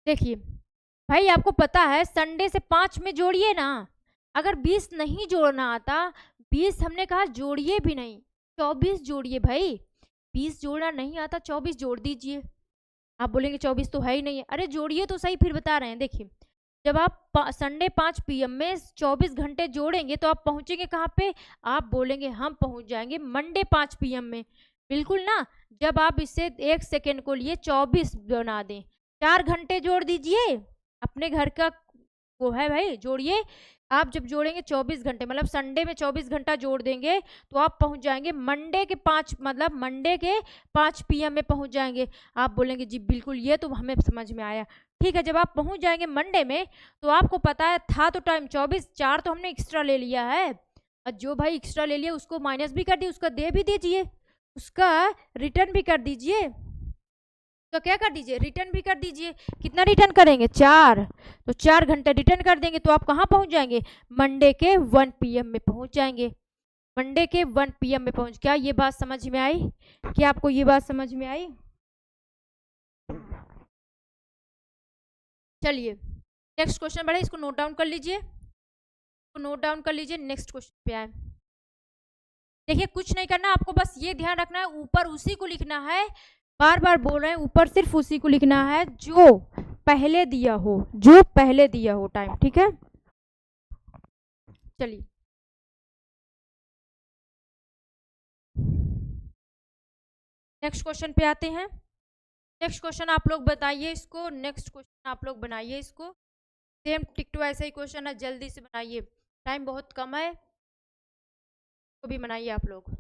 देखिए भाई, आपको पता है संडे से 5 में जोड़िए ना, अगर 20 नहीं जोड़ना आता, 20 हमने कहा जोड़िए भी नहीं, 24 जोड़िए भाई। 20 जोड़ना नहीं आता, 24 जोड़ दीजिए। आप बोलेंगे 24 तो है ही नहीं है, अरे जोड़िए तो सही, फिर बता रहे हैं। देखिए, जब आप संडे 5 PM में 24 घंटे जोड़ेंगे तो आप पहुंचेंगे कहाँ पे, आप बोलेंगे हम पहुंच जाएंगे मंडे 5 PM में। बिल्कुल ना, जब आप इसे 1 सेकेंड को लिए 24 बना दें, 4 घंटे जोड़ दीजिए, अपने घर का वो है भाई, जोड़िए। आप जब जोड़ेंगे 24 घंटे, मतलब संडे में 24 घंटा जोड़ देंगे तो आप पहुंच जाएंगे मंडे के 5, मतलब मंडे के 5 PM में पहुंच जाएंगे। आप बोलेंगे जी बिल्कुल, ये तो हमें समझ में आया। ठीक है, जब आप पहुंच जाएंगे मंडे में तो आपको पता है था तो टाइम 24, 4 तो हमने एक्स्ट्रा ले लिया है, और जो भाई एक्स्ट्रा ले लिया उसको माइनस भी कर दिए, उसका दे भी दीजिए, उसका रिटर्न भी कर दीजिए। तो क्या कर दीजिए, रिटर्न भी कर दीजिए। कितना रिटर्न करेंगे, 4। तो 4 घंटे रिटर्न कर देंगे तो आप कहाँ पहुंच जाएंगे, मंडे के 1 PM में पहुंच जाएंगे। मंडे के 1 PM में पहुंच, क्या ये बात समझ में आई, क्या आपको ये बात समझ में आई। चलिए नेक्स्ट क्वेश्चन बढ़े, इसको नोट डाउन कर लीजिए, इसको नोट डाउन कर लीजिए। नेक्स्ट क्वेश्चन पे आए, देखिए कुछ नहीं करना आपको, बस ये ध्यान रखना है ऊपर उसी को लिखना है। बार बार बोल रहे हैं, ऊपर सिर्फ उसी को लिखना है जो पहले दिया हो, जो पहले दिया हो टाइम। ठीक है, चलिए नेक्स्ट क्वेश्चन पे आते हैं। नेक्स्ट क्वेश्चन आप लोग बताइए इसको, नेक्स्ट क्वेश्चन आप लोग बनाइए इसको। सेम टिक टू ऐसा ही क्वेश्चन है, जल्दी से बनाइए, टाइम बहुत कम है, तो भी बनाइए आप लोग।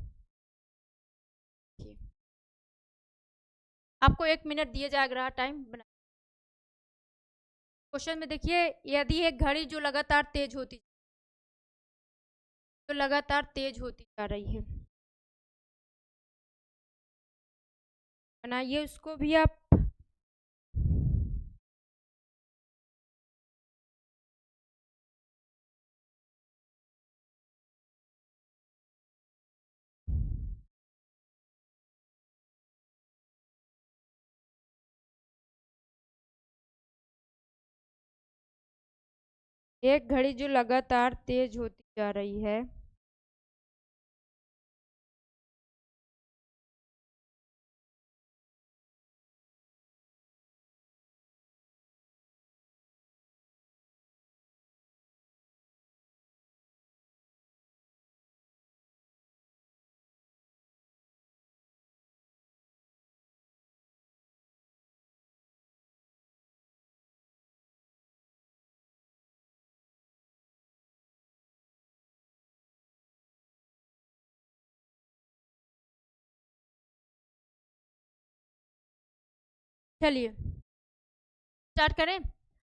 आपको 1 मिनट दिया जाएगा टाइम बना। क्वेश्चन में देखिए, यदि एक घड़ी जो लगातार तेज होती, जो लगातार तेज होती जा रही है, बनाइए उसको भी आप। एक घड़ी जो लगातार तेज होती जा रही है, चलिए स्टार्ट करें।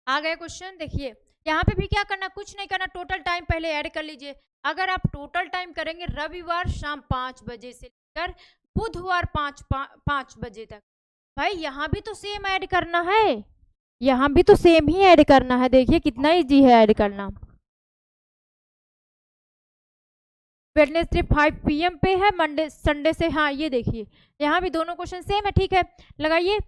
आ गए क्वेश्चन। देखिए यहाँ पे भी क्या करना, कुछ नहीं करना, टोटल टाइम पहले ऐड कर लीजिए। अगर आप टोटल टाइम करेंगे रविवार शाम 5 बजे से लेकर बुधवार 5 बजे तक, भाई यहाँ भी तो सेम ऐड करना है, यहाँ भी तो सेम ही ऐड करना है। देखिए कितना इजी है ऐड करना। वेडनेसडे 5 PM पे है, मंडे संडे से, हाँ ये देखिए यहाँ भी दोनों क्वेश्चन सेम है। ठीक है लगाइए।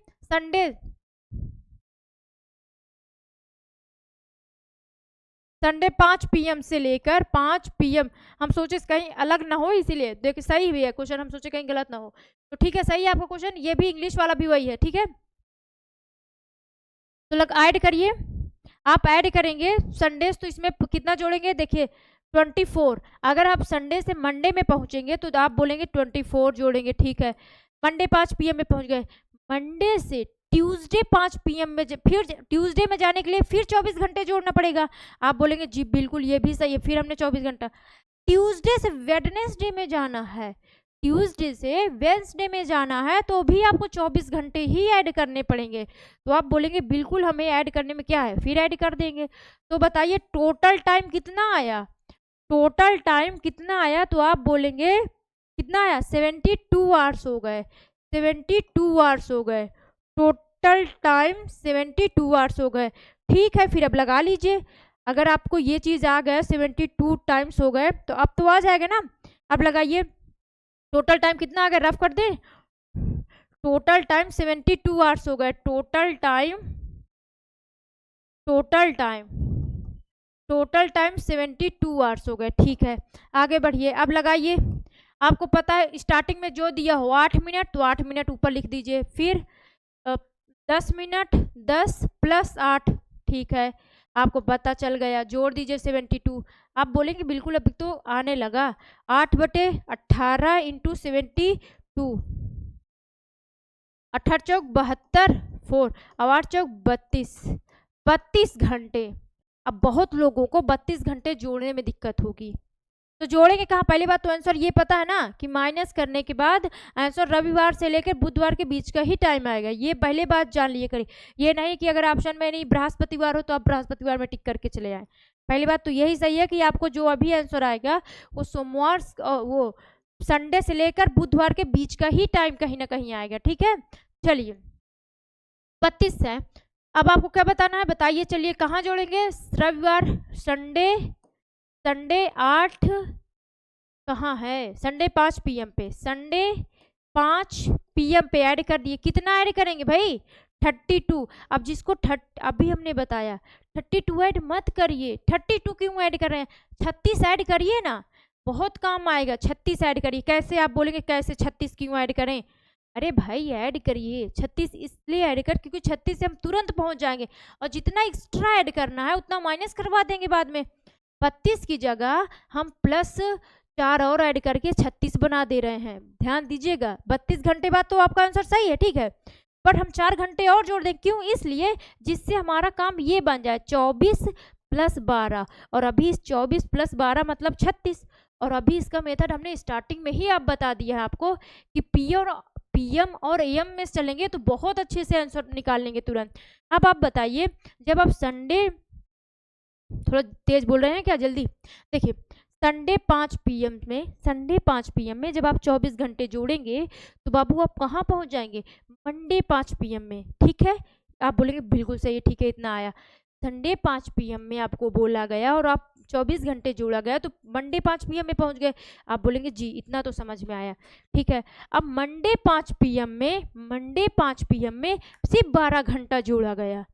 संडे 5 PM से लेकर 5 PM, हम सोचे कहीं अलग ना हो, इसीलिए देखिए सही भी है क्वेश्चन, हम सोचे कहीं गलत ना हो, तो ठीक है सही है आपका क्वेश्चन। ये भी इंग्लिश वाला भी वही है। ठीक है तो लग ऐड करिए। आप ऐड करेंगे संडे तो इसमें कितना जोड़ेंगे, देखिए 24। अगर आप संडे से मंडे में पहुंचेंगे तो आप बोलेंगे 24 जोड़ेंगे। ठीक है मंडे 5 PM में पहुंच गए, मंडे से ट्यूसडे 5 PM में, फिर ट्यूसडे में जाने के लिए फिर 24 घंटे जोड़ना पड़ेगा। आप बोलेंगे जी बिल्कुल ये भी सही है, फिर हमने 24 घंटा। ट्यूसडे से वेडनेसडे में जाना है, ट्यूसडे से वेडनेसडे में जाना है, तो भी आपको 24 घंटे ही ऐड करने पड़ेंगे। तो आप बोलेंगे बिल्कुल हमें ऐड करने में क्या है, फिर ऐड कर देंगे। तो बताइए टोटल टाइम कितना आया, टोटल टाइम कितना आया, तो आप बोलेंगे कितना आया, 72 आवर्स हो गए, 72 आवर्स हो गए, टोटल टाइम 72 आवर्स हो गए। ठीक है फिर अब लगा लीजिए। अगर आपको ये चीज़ आ गया 72 टाइम्स हो गए तो अब तो आ जाएगा ना। अब लगाइए टोटल टाइम कितना आ गया, रफ कर दे। टोटल टाइम 72 आवर्स हो गए, टोटल टाइम 72 आवर्स हो गए। ठीक है आगे बढ़िए। अब लगाइए, आपको पता है स्टार्टिंग में जो दिया हो 8 मिनट, तो 8 मिनट ऊपर लिख दीजिए, फिर 10 मिनट, 10 + 8। ठीक है आपको पता चल गया, जोड़ दीजिए 72। आप बोलेंगे बिल्कुल अभी तो आने लगा, 8/18 × 72, 8 चौक 72, 4 और 8 चौक 32 घंटे। अब बहुत लोगों को 32 घंटे जोड़ने में दिक्कत होगी, तो जोड़ेंगे कहाँ। पहली बात तो आंसर ये पता है ना कि माइनस करने के बाद आंसर रविवार से लेकर बुधवार के बीच का ही टाइम आएगा, ये पहले बात जान लिए करिए। ये नहीं कि अगर ऑप्शन में नहीं बृहस्पतिवार हो तो आप बृहस्पतिवार में टिक करके चले जाएं। पहली बात तो यही सही है कि आपको जो अभी आंसर आएगा वो सोमवार, वो संडे से लेकर बुधवार के बीच का ही टाइम कहीं ना कहीं आएगा। ठीक है चलिए 32 है। अब आपको क्या बताना है बताइए, चलिए कहाँ जोड़ेंगे, रविवार, संडे, संडे 8 कहाँ है, संडे 5 PM पे, संडे 5 PM पे ऐड कर दिए। कितना ऐड करेंगे भाई, 32। अब जिसको अभी हमने बताया 32 ऐड मत करिए, 32 क्यों ऐड कर रहे हैं, 36 ऐड करिए ना, बहुत काम आएगा। 36 ऐड करिए। कैसे, आप बोलेंगे कैसे 36 क्यों ऐड करें, अरे भाई ऐड करिए 36 इसलिए ऐड कर क्योंकि 36 से हम तुरंत पहुंच जाएंगे, और जितना एक्स्ट्रा ऐड करना है उतना माइनस करवा देंगे बाद में। 32 की जगह हम +4 और ऐड करके 36 बना दे रहे हैं, ध्यान दीजिएगा। 32 घंटे बाद तो आपका आंसर सही है, ठीक है, बट हम 4 घंटे और जोड़ दें, क्यों, इसलिए जिससे हमारा काम ये बन जाए 24 + 12, और अभी 24 + 12 मतलब 36। और अभी इसका मेथड हमने स्टार्टिंग में ही आप बता दिया है आपको कि PM और AM में चलेंगे तो बहुत अच्छे से आंसर निकाल लेंगे तुरंत। अब आप बताइए, जब आप संडे, थोड़ा तेज बोल रहे हैं क्या, जल्दी देखिए, संडे 5 PM में, संडे 5 PM में जब आप 24 घंटे जोड़ेंगे तो बाबू आप कहाँ पहुँच जाएंगे, मंडे 5 PM में। ठीक है आप बोलेंगे बिल्कुल सही है, ठीक है इतना आया, संडे 5 PM में आपको बोला गया और आप 24 घंटे जोड़ा गया तो मंडे 5 PM में पहुंच गए। आप बोलेंगे जी इतना तो समझ में आया, ठीक है। अब मंडे 5 PM में, मंडे 5 PM में सिर्फ 12 घंटा जोड़ा गया,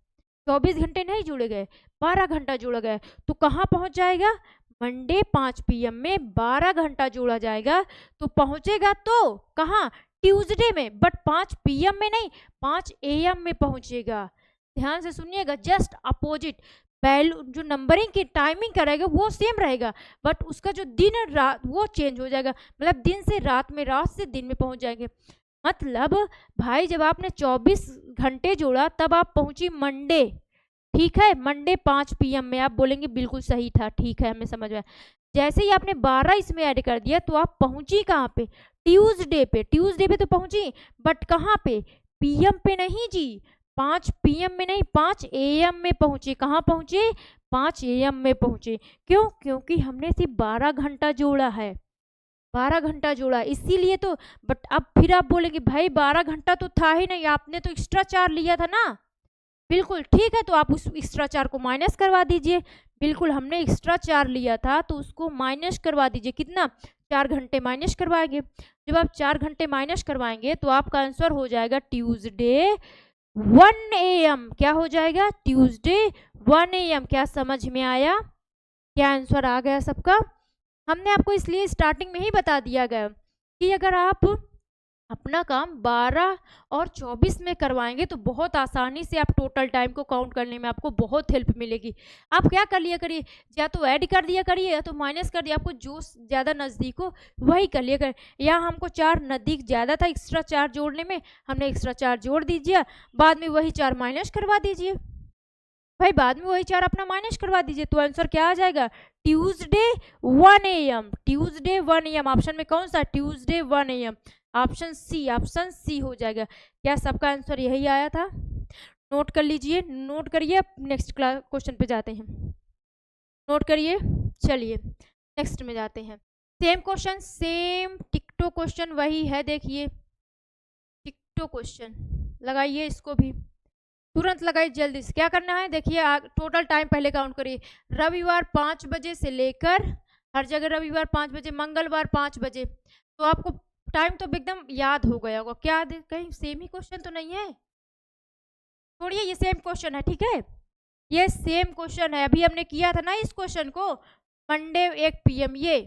24 घंटे नहीं जोड़े गए, 12 घंटा जोड़ा गया, तो कहाँ पहुंच जाएगा, मंडे 5 PM में 12 घंटा जोड़ा जाएगा तो पहुंचेगा तो कहाँ, ट्यूसडे में, बट 5 PM में नहीं, 5 AM में पहुंचेगा। ध्यान से सुनिएगा, जस्ट अपोजिट, वैल्यू जो नंबरिंग की टाइमिंग करेगा वो सेम रहेगा, बट उसका जो दिन रात वो चेंज हो जाएगा, मतलब दिन से रात में, रात से दिन में पहुंच जाएंगे। मतलब भाई जब आपने 24 घंटे जोड़ा तब आप पहुंची मंडे, ठीक है, मंडे 5 PM में। आप बोलेंगे बिल्कुल सही था, ठीक है हमें समझ में आया। जैसे ही आपने 12 इसमें ऐड कर दिया तो आप पहुंची कहाँ पे, ट्यूसडे पे, ट्यूसडे पे तो पहुंची, बट कहाँ पे, PM पे नहीं जी, 5 PM में नहीं, 5 AM में पहुंचे। कहाँ पहुंचे? 5 AM में पहुंचे। क्यों? क्योंकि हमने सिर्फ 12 घंटा जोड़ा है, 12 घंटा जोड़ा, इसीलिए तो। बट अब फिर आप बोलेंगे भाई 12 घंटा तो था ही नहीं, आपने तो एक्स्ट्रा चार्ज लिया था ना। बिल्कुल ठीक है, तो आप उस एक्स्ट्रा चार्ज को माइनस करवा दीजिए। बिल्कुल, हमने एक्स्ट्रा चार्ज लिया था तो उसको माइनस करवा दीजिए। कितना? 4 घंटे माइनस करवाएंगे। जब आप 4 घंटे माइनस करवाएंगे तो आपका आंसर हो जाएगा ट्यूसडे 1 AM। क्या हो जाएगा? Tuesday 1 AM। क्या समझ में आया? क्या आंसर आ गया सबका? हमने आपको इसलिए स्टार्टिंग में ही बता दिया गया कि अगर आप अपना काम 12 और 24 में करवाएंगे तो बहुत आसानी से आप टोटल टाइम को काउंट करने में आपको बहुत हेल्प मिलेगी। आप क्या कर लिया करिए, या तो ऐड कर दिया करिए या तो माइनस कर दिया, आपको जो ज़्यादा नज़दीक हो वही कर लिया करिए। यहाँ हमको 4 नज़दीक ज़्यादा था एक्स्ट्रा चार्ज जोड़ने में, हमने एक्स्ट्रा चार्ज जोड़ दीजिए, बाद में वही 4 माइनस करवा दीजिए। भाई बाद में वही 4 अपना माइनस करवा दीजिए, तो आंसर क्या आ जाएगा? Tuesday 1 AM। Tuesday 1 AM option में कौन सा? Tuesday 1 AM। Option C, option C हो जाएगा। क्या सबका आंसर यही आया था? नोट कर लीजिए, नोट करिए। नेक्स्ट क्लास क्वेश्चन पे जाते हैं, नोट करिए। चलिए नेक्स्ट में जाते हैं। सेम क्वेश्चन, सेम टिकटो क्वेश्चन वही है। देखिए टिकटो क्वेश्चन लगाइए, इसको भी तुरंत लगाइए जल्दी से। क्या करना है? देखिए टोटल टाइम पहले काउंट करिए। रविवार 5 बजे से लेकर, हर जगह रविवार 5 बजे, मंगलवार 5 बजे, तो आपको टाइम तो एकदम याद हो गया होगा। क्या कहीं सेम ही क्वेश्चन तो नहीं है? छोड़िए, ये सेम क्वेश्चन है, ठीक है, ये सेम क्वेश्चन है। अभी हमने किया था ना इस क्वेश्चन को, मंडे 1 PM। ये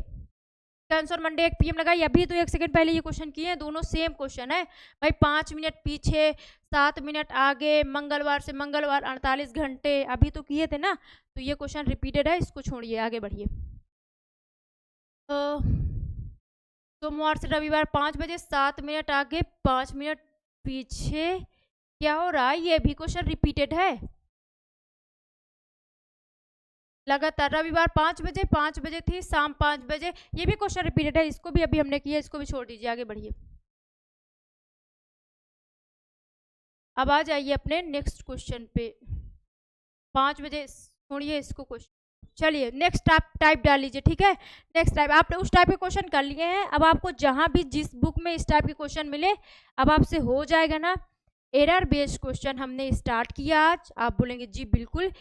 आंसर मंडे 1 PM लगाइए। अभी तो 1 सेकंड पहले ये क्वेश्चन किए हैं, दोनों सेम क्वेश्चन है भाई। 5 मिनट पीछे, 7 मिनट आगे, मंगलवार से मंगलवार 48 घंटे, अभी तो किए थे ना, तो ये क्वेश्चन रिपीटेड है। इसको छोड़िए, आगे बढ़िए। सोमवार से रविवार 5 बजे, 7 मिनट आगे, 5 मिनट पीछे, क्या हो रहा है? ये भी क्वेश्चन रिपीटेड है लगातार। रविवार 5 बजे, 5 बजे थी, शाम 5 बजे, ये भी क्वेश्चन रिपीटेड है। इसको भी अभी हमने किया, इसको भी छोड़ दीजिए, आगे बढ़िए। अब आ जाइए अपने नेक्स्ट क्वेश्चन पे। 5 बजे छोड़िए इसको क्वेश्चन, चलिए नेक्स्ट टाइप डाल लीजिए, ठीक है। नेक्स्ट टाइप, आपने उस टाइप के क्वेश्चन कर लिए हैं। अब आपको जहां भी जिस बुक में इस टाइप के क्वेश्चन मिले, अब आपसे हो जाएगा ना। एरर बेस्ड क्वेश्चन हमने स्टार्ट किया आज, आप बोलेंगे जी बिल्कुल,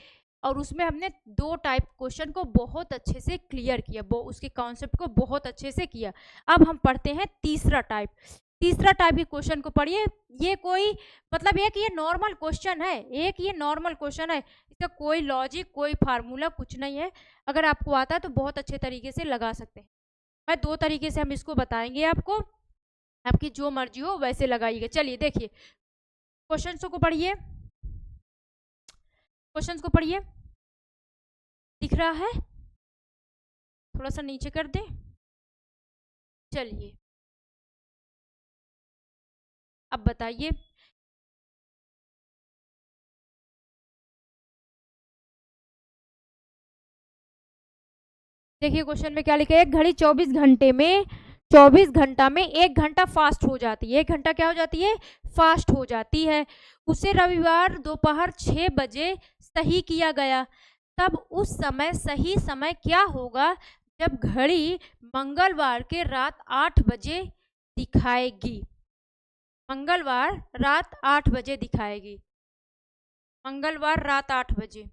और उसमें हमने 2 टाइप क्वेश्चन को बहुत अच्छे से क्लियर किया, उसके कॉन्सेप्ट को बहुत अच्छे से किया। अब हम पढ़ते हैं तीसरा टाइप। तीसरा टाइप के क्वेश्चन को पढ़िए। ये कोई मतलब एक ये नॉर्मल क्वेश्चन है, एक ये नॉर्मल क्वेश्चन है, इसका कोई लॉजिक, कोई फार्मूला कुछ नहीं है। अगर आपको आता है तो बहुत अच्छे तरीके से लगा सकते हैं। मैं 2 तरीके से हम इसको बताएंगे आपको, आपकी जो मर्जी हो वैसे लगाइएगा। चलिए देखिए क्वेश्चंस को पढ़िए, क्वेश्चंस को पढ़िए। दिख रहा है? थोड़ा सा नीचे कर दें। चलिए अब बताइए। देखिए क्वेश्चन में क्या लिखा है? एक घड़ी 24 घंटे में, 24 घंटा में 1 घंटा फास्ट हो जाती है। 1 घंटा क्या हो जाती है? फास्ट हो जाती है। उसे रविवार दोपहर 6 बजे सही किया गया, तब उस समय सही समय क्या होगा जब घड़ी मंगलवार के रात 8 बजे दिखाएगी? मंगलवार रात 8 बजे दिखाएगी, मंगलवार रात 8 बजे।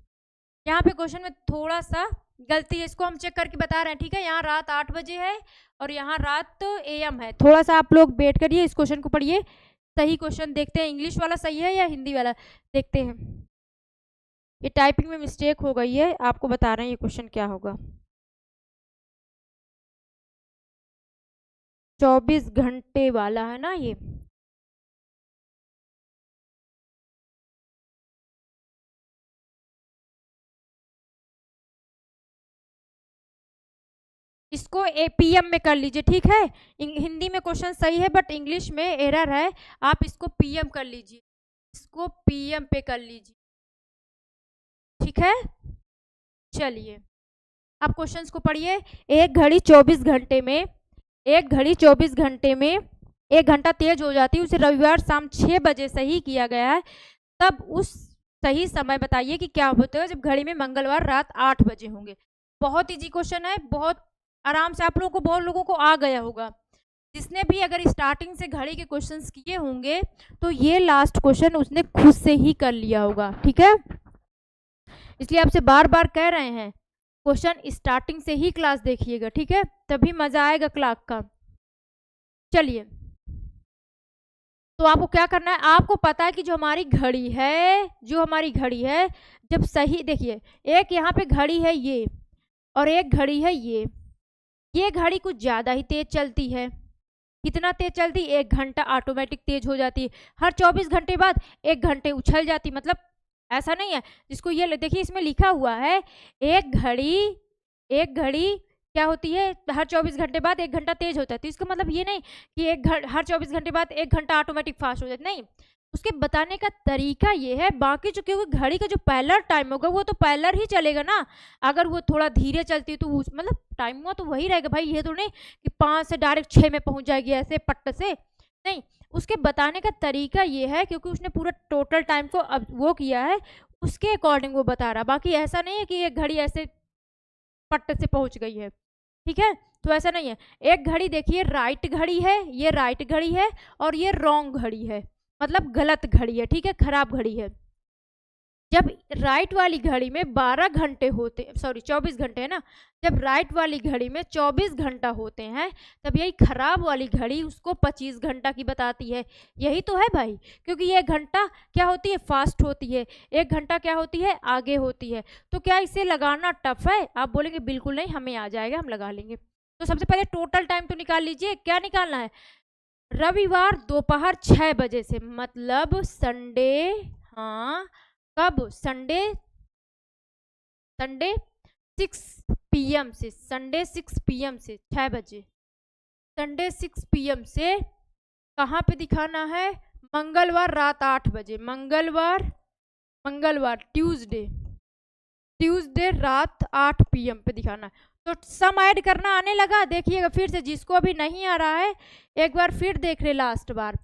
यहाँ पे क्वेश्चन में थोड़ा सा गलती है, इसको हम चेक करके बता रहे हैं, ठीक है। यहाँ रात 8 बजे है और यहाँ रात AM है। थोड़ा सा आप लोग वेट करिए, इस क्वेश्चन को पढ़िए। सही क्वेश्चन देखते हैं, इंग्लिश वाला सही है या हिंदी वाला, देखते हैं। ये टाइपिंग में मिस्टेक हो गई है, आपको बता रहे हैं ये क्वेश्चन क्या होगा। 24 घंटे वाला है ना ये। इसको PM में कर लीजिए, ठीक है। हिंदी में क्वेश्चन सही है बट इंग्लिश में एरर है, आप इसको PM कर लीजिए, इसको PM पे कर लीजिए, ठीक है। चलिए आप क्वेश्चंस को पढ़िए। एक घड़ी 24 घंटे में, एक घड़ी 24 घंटे में 1 घंटा तेज हो जाती है, उसे रविवार शाम 6 बजे सही किया गया है, तब उस सही समय बताइए कि क्या होता है जब घड़ी में मंगलवार रात 8 बजे होंगे। बहुत इजी क्वेश्चन है, बहुत आराम से आप लोगों को, बहुत लोगों को आ गया होगा। जिसने भी अगर स्टार्टिंग से घड़ी के क्वेश्चंस किए होंगे तो ये लास्ट क्वेश्चन उसने खुद से ही कर लिया होगा, ठीक है। इसलिए आपसे बार बार कह रहे हैं क्वेश्चन स्टार्टिंग से ही क्लास देखिएगा, ठीक है, तभी मजा आएगा क्लास का। चलिए, तो आपको क्या करना है, आपको पता है कि जो हमारी घड़ी है, जब सही देखिए, एक यहाँ पे घड़ी है ये और एक घड़ी है ये घड़ी कुछ ज़्यादा ही तेज चलती है। कितना तेज चलती? 1 घंटा ऑटोमेटिक तेज हो जाती है। हर 24 घंटे बाद 1 घंटे उछल जाती, मतलब ऐसा नहीं है जिसको ये देखिए इसमें लिखा हुआ है एक घड़ी क्या होती है, हर 24 घंटे बाद 1 घंटा तेज होता है। तो इसका मतलब ये नहीं कि हर 24 घंटे बाद 1 घंटा ऑटोमेटिक फास्ट हो जाता है, नहीं। उसके बताने का तरीका ये है। बाकी जो क्योंकि घड़ी का जो पैरेलल टाइम होगा वो तो पैरेलल ही चलेगा ना। अगर वो थोड़ा धीरे चलती है तो मतलब टाइम हुआ तो वही रहेगा भाई। ये तो नहीं कि 5 से डायरेक्ट 6 में पहुंच जाएगी ऐसे पट्ट से, नहीं। उसके बताने का तरीका ये है क्योंकि उसने पूरा टोटल टाइम को अब वो किया है, उसके अकॉर्डिंग वो बता रहा। बाकी ऐसा नहीं है कि ये घड़ी ऐसे पट्ट से पहुंच गई है, ठीक है। तो ऐसा नहीं है। एक घड़ी देखिए राइट घड़ी है, ये राइट घड़ी है और ये रॉन्ग घड़ी है, मतलब गलत घड़ी है, ठीक है, खराब घड़ी है। जब राइट वाली घड़ी में 12 घंटे होते, सॉरी 24 घंटे है ना, जब राइट वाली घड़ी में 24 घंटा होते हैं तब यही खराब वाली घड़ी उसको 25 घंटा की बताती है। यही तो है भाई, क्योंकि ये घंटा क्या होती है, फास्ट होती है, 1 घंटा क्या होती है, आगे होती है। तो क्या इसे लगाना टफ है? आप बोलेंगे बिल्कुल नहीं, हमें आ जाएगा, हम लगा लेंगे। तो सबसे पहले टोटल टाइम तो निकाल लीजिए। क्या निकालना है? रविवार दोपहर 6 बजे से, मतलब संडे, हाँ कब? संडे 6 PM से, संडे 6 PM से 6 बजे, संडे 6 PM से कहाँ पे दिखाना है? मंगलवार रात 8 बजे, मंगलवार ट्यूसडे रात 8 PM पे दिखाना है। तो सम ऐड करना आने लगा, देखिएगा फिर से, जिसको अभी नहीं आ रहा है एक बार फिर देख ले लास्ट बार।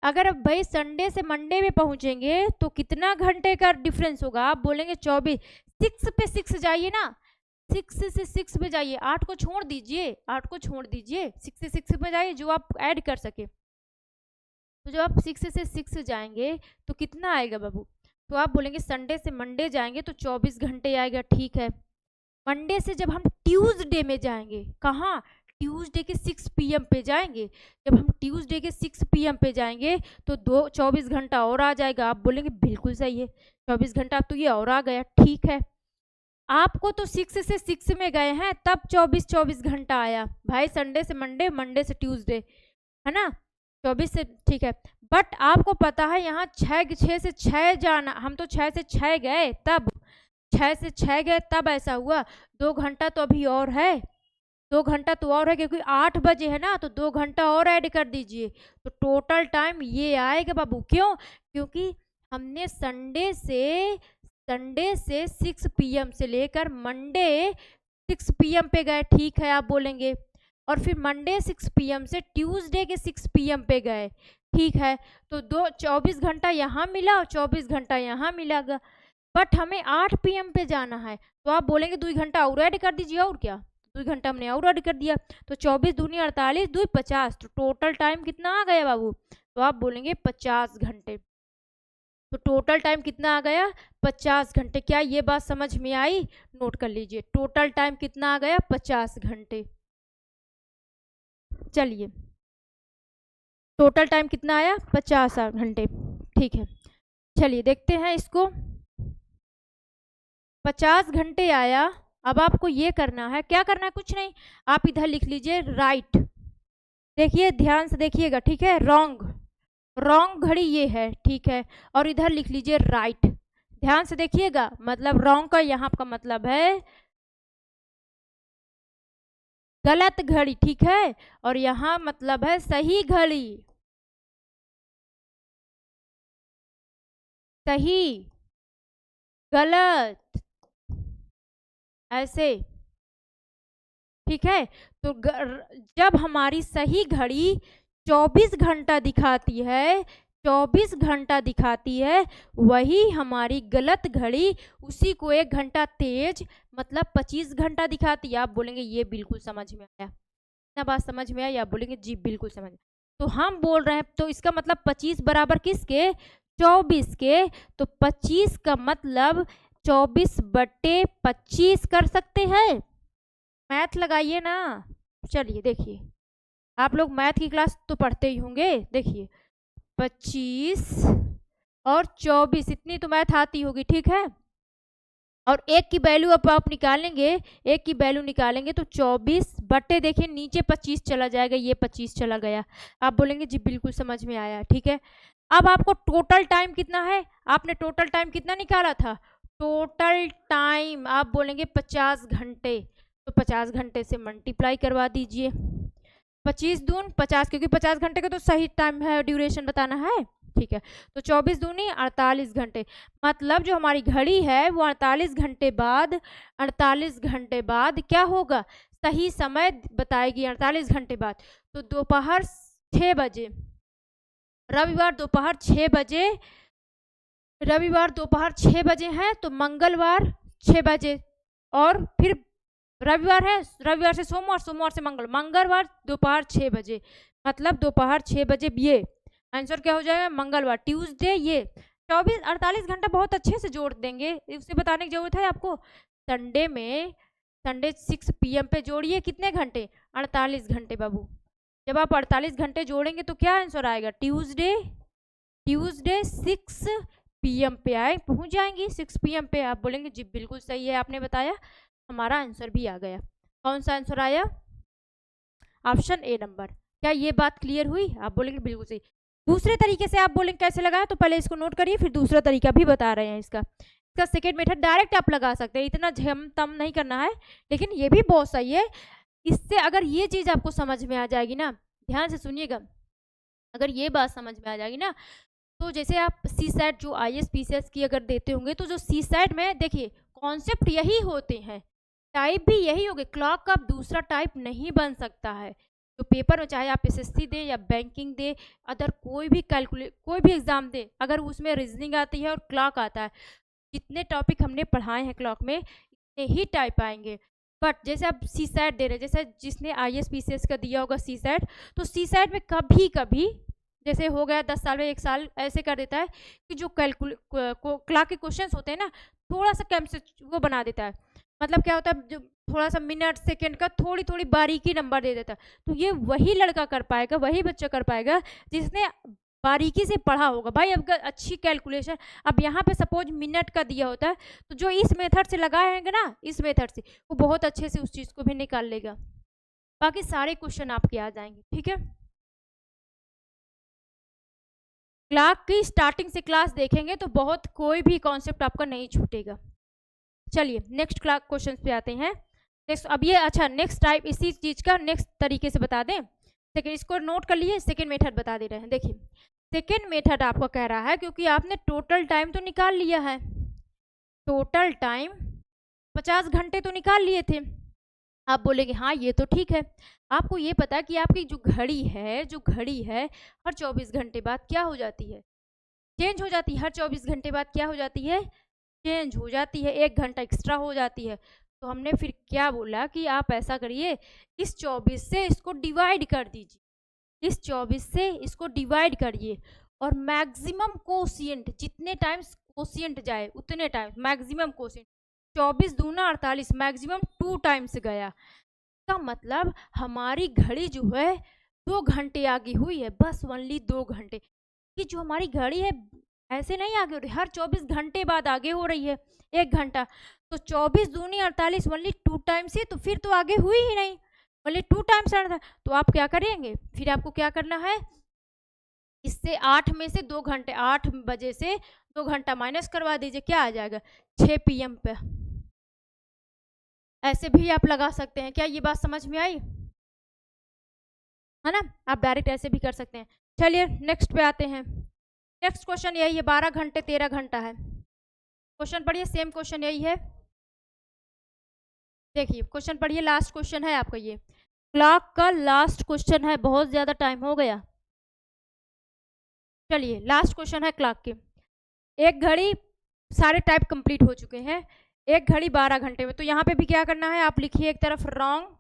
अगर भाई संडे से मंडे में पहुंचेंगे तो कितना घंटे का डिफरेंस होगा? आप बोलेंगे 24। 6 पे 6 जाइए ना, 6 से 6 पे जाइए, 8 को छोड़ दीजिए, 6 से 6 पे जाइए जो आप ऐड कर सके। तो जब आप 6 से 6 जाएंगे तो कितना आएगा बाबू? तो आप बोलेंगे संडे से मंडे जाएंगे तो 24 घंटे आएगा, ठीक है। मंडे से जब हम ट्यूसडे में जाएंगे, कहाँ? ट्यूसडे के 6 PM पे जाएंगे। जब हम ट्यूसडे के 6 PM पे जाएंगे तो 24 घंटा और आ जाएगा। आप बोलेंगे बिल्कुल सही है, 24 घंटा अब तो ये और आ गया, ठीक है। आपको तो 6 से 6 में गए हैं तब 24 घंटा आया भाई, संडे से मंडे, मंडे से ट्यूसडे, है ना, 24 से, ठीक है। बट आपको पता है यहाँ 6 से 6 जाना, हम तो 6 से 6 गए तब, 6 से 6 गए तब ऐसा हुआ। 2 घंटा तो अभी और है, 2 घंटा तो और है, क्योंकि 8 बजे है ना, तो 2 घंटा और ऐड कर दीजिए तो टोटल टाइम ये आएगा बाबू। क्यों? क्योंकि हमने संडे से 6 PM से लेकर मंडे 6 PM पे गए, ठीक है आप बोलेंगे, और फिर मंडे 6 PM से ट्यूसडे के 6 PM पे गए, ठीक है। तो 24 घंटा यहाँ मिला और 24 घंटा यहाँ मिलागा। बट हमें 8 PM पे जाना है, तो आप बोलेंगे 2 घंटा और ऐड कर दीजिए, और क्या, 2 घंटा हमने और ऐड कर दिया। तो 24 दूनी 48, 2 50, तो टोटल टाइम कितना आ गया बाबू? तो आप बोलेंगे 50 घंटे। तो टोटल टाइम कितना आ गया? 50 घंटे। क्या ये बात समझ में आई? नोट कर लीजिए, टोटल टाइम कितना आ गया? 50 घंटे। चलिए, टोटल टाइम कितना आया? 50 घंटे, ठीक है। चलिए देखते हैं इसको। 50 घंटे आया। अब आपको ये करना है, क्या करना है? कुछ नहीं, आप इधर लिख लीजिए राइट। देखिए ध्यान से देखिएगा, ठीक है। रॉन्ग घड़ी ये है, ठीक है, और इधर लिख लीजिए राइट। ध्यान से देखिएगा, मतलब रॉन्ग का यहाँ का मतलब है गलत घड़ी, ठीक है, और यहाँ मतलब है सही घड़ी, सही गलत, ऐसे, ठीक है। तो जब हमारी सही घड़ी 24 घंटा दिखाती है 24 घंटा दिखाती है, वही हमारी गलत घड़ी उसी को 1 घंटा तेज मतलब 25 घंटा दिखाती है। आप बोलेंगे ये बिल्कुल समझ में आया, इतना बात समझ में आई? आप बोलेंगे जी बिल्कुल समझ। तो हम बोल रहे हैं, तो इसका मतलब 25 बराबर किसके? 24 के। तो 25 का मतलब 24/25 कर सकते हैं। मैथ लगाइए ना। चलिए देखिए, आप लोग मैथ की क्लास तो पढ़ते ही होंगे। देखिए 25 और 24, इतनी तो मैथ आती होगी, ठीक है। और एक की वैल्यू अब आप निकालेंगे, एक की वैल्यू निकालेंगे तो 24 बटे देखिए नीचे 25 चला जाएगा, ये 25 चला गया। आप बोलेंगे जी बिल्कुल समझ में आया, ठीक है। अब आपको टोटल टाइम कितना है, आपने टोटल टाइम कितना निकाला था? टोटल टाइम आप बोलेंगे 50 घंटे, तो 50 घंटे से मल्टीप्लाई करवा दीजिए। 25 दून 50, क्योंकि 50 घंटे का तो सही टाइम है, ड्यूरेशन बताना है, ठीक है। तो 24 दूनी 48 घंटे, मतलब जो हमारी घड़ी है वो 48 घंटे बाद, 48 घंटे बाद क्या होगा? सही समय बताएगी 48 घंटे बाद। तो दोपहर 6 बजे, रविवार दोपहर 6 बजे, रविवार दोपहर 6 बजे है तो मंगलवार 6 बजे, और फिर रविवार है, रविवार से सोमवार, सोमवार से मंगल, मंगलवार दोपहर 6 बजे, मतलब दोपहर 6 बजे, ये आंसर क्या हो जाएगा? मंगलवार। ट्यूसडे ये 24 48 घंटा बहुत अच्छे से जोड़ देंगे, उससे बताने की जरूरत है आपको। संडे में, संडे 6 PM पे जोड़िए कितने घंटे? 48 घंटे बाबू। जब आप 48 घंटे जोड़ेंगे तो क्या आंसर आएगा? ट्यूसडे, ट्यूसडे 6 PM पे आए, पहुंच जाएंगी 6 PM पे। आप बोलेंगे जी बिल्कुल सही है, आपने बताया, हमारा आंसर भी आ गया। कौन सा आंसर आया? Option A number. क्या ये बात क्लियर हुई? आप बोलेंगे बिल्कुल सही। दूसरे तरीके से आप बोलेंगे कैसे लगाएं, तो पहले इसको नोट करिए, फिर दूसरा तरीका भी बता रहे हैं इसका सेकेंड मेथड डायरेक्ट आप लगा सकते हैं, इतना झम तम नहीं करना है, लेकिन ये भी बहुत सही है। इससे अगर ये चीज आपको समझ में आ जाएगी ना, ध्यान से सुनिएगा, अगर ये बात समझ में आ जाएगी ना, तो जैसे आप सी सेट जो IAS PCS की अगर देते होंगे, तो जो सी सेट में देखिए कॉन्सेप्ट यही होते हैं, टाइप भी यही होगे, क्लॉक का दूसरा टाइप नहीं बन सकता है। तो पेपर में चाहे आप SSC दें या बैंकिंग दें, अदर कोई भी कैलकुलेट कोई भी एग्जाम दें, अगर उसमें रीजनिंग आती है और क्लॉक आता है, जितने टॉपिक हमने पढ़ाए हैं क्लॉक में इतने ही टाइप आएंगे। बट जैसे आप सी सेट दे रहे हैं, जैसे जिसने IAS PCS का दिया होगा सी सेट, तो सी सेट में कभी कभी जैसे हो गया 10 साल में 1 साल ऐसे कर देता है कि जो क्लॉक के क्वेश्चंस होते हैं ना, थोड़ा सा कम से वो बना देता है, मतलब क्या होता है, जो थोड़ा सा मिनट सेकंड का थोड़ी थोड़ी बारीकी नंबर दे देता है। तो ये वही लड़का कर पाएगा, वही बच्चा कर पाएगा जिसने बारीकी से पढ़ा होगा। भाई अब अच्छी कैलकुलेशन, अब यहाँ पे सपोज मिनट का दिया होता है, तो जो इस मेथड से लगाएंगे ना, इस मेथड से, वो बहुत अच्छे से उस चीज़ को भी निकाल लेगा, बाकी सारे क्वेश्चन आपके आ जाएंगे, ठीक है। क्लास की स्टार्टिंग से क्लास देखेंगे तो बहुत कोई भी कॉन्सेप्ट आपका नहीं छूटेगा। चलिए नेक्स्ट क्लास क्वेश्चन पे आते हैं। नेक्स्ट अब ये अच्छा नेक्स्ट टाइप इसी चीज का नेक्स्ट तरीके से बता दें, सेकेंड इसको नोट कर लिए, सेकेंड मेथड बता दे रहे हैं। देखिए सेकेंड मेथड आपको कह रहा है, क्योंकि आपने टोटल टाइम तो निकाल लिया है, टोटल टाइम 50 घंटे तो निकाल लिए थे। आप बोलेंगे हाँ ये तो ठीक है, आपको ये पता है कि आपकी जो घड़ी है, जो घड़ी है हर 24 घंटे बाद क्या हो जाती है? चेंज हो जाती है। हर 24 घंटे बाद क्या हो जाती है? चेंज हो जाती है, 1 घंटा एक्स्ट्रा हो जाती है। तो हमने फिर क्या बोला कि आप ऐसा करिए, इस 24 से इसको डिवाइड कर दीजिए, इस 24 से इसको डिवाइड करिए, और मैक्सिमम कोशिएंट जितने टाइम्स कोशिएंट जाए उतने टाइम्स मैक्सिमम कोशिएंट, 24 दूना 48, मैक्सिमम 2 टाइम्स गया। का मतलब हमारी घड़ी जो है 2 घंटे आगे हुई है, बस ओनली 2 घंटे। कि जो हमारी घड़ी है ऐसे नहीं आगे हो रही, हर 24 घंटे बाद आगे हो रही है 1 घंटा। तो 24 दूनी 48 ओनली 2 टाइम्स ही, तो फिर तो आगे हुई ही नहीं, ओनली 2 टाइम्स आना था। तो आप क्या करेंगे, फिर आपको क्या करना है, इससे 8 में से 2 घंटे, 8 बजे से 2 घंटा माइनस करवा दीजिए, क्या आ जाएगा? 6 PM पे। ऐसे भी आप लगा सकते हैं। क्या ये बात समझ में आई? है ना, आप डायरेक्ट ऐसे भी कर सकते हैं। चलिए नेक्स्ट पे आते हैं। नेक्स्ट क्वेश्चन यही है, 12 घंटे 13 घंटा है। क्वेश्चन पढ़िए, सेम क्वेश्चन यही है। देखिए क्वेश्चन पढ़िए, लास्ट क्वेश्चन है आपका, ये क्लॉक का लास्ट क्वेश्चन है, बहुत ज्यादा टाइम हो गया। चलिए लास्ट क्वेश्चन है क्लॉक के। एक घड़ी, सारे टाइप कंप्लीट हो चुके हैं। एक घड़ी 12 घंटे में, तो यहाँ पे भी क्या करना है, आप लिखिए एक तरफ रॉन्ग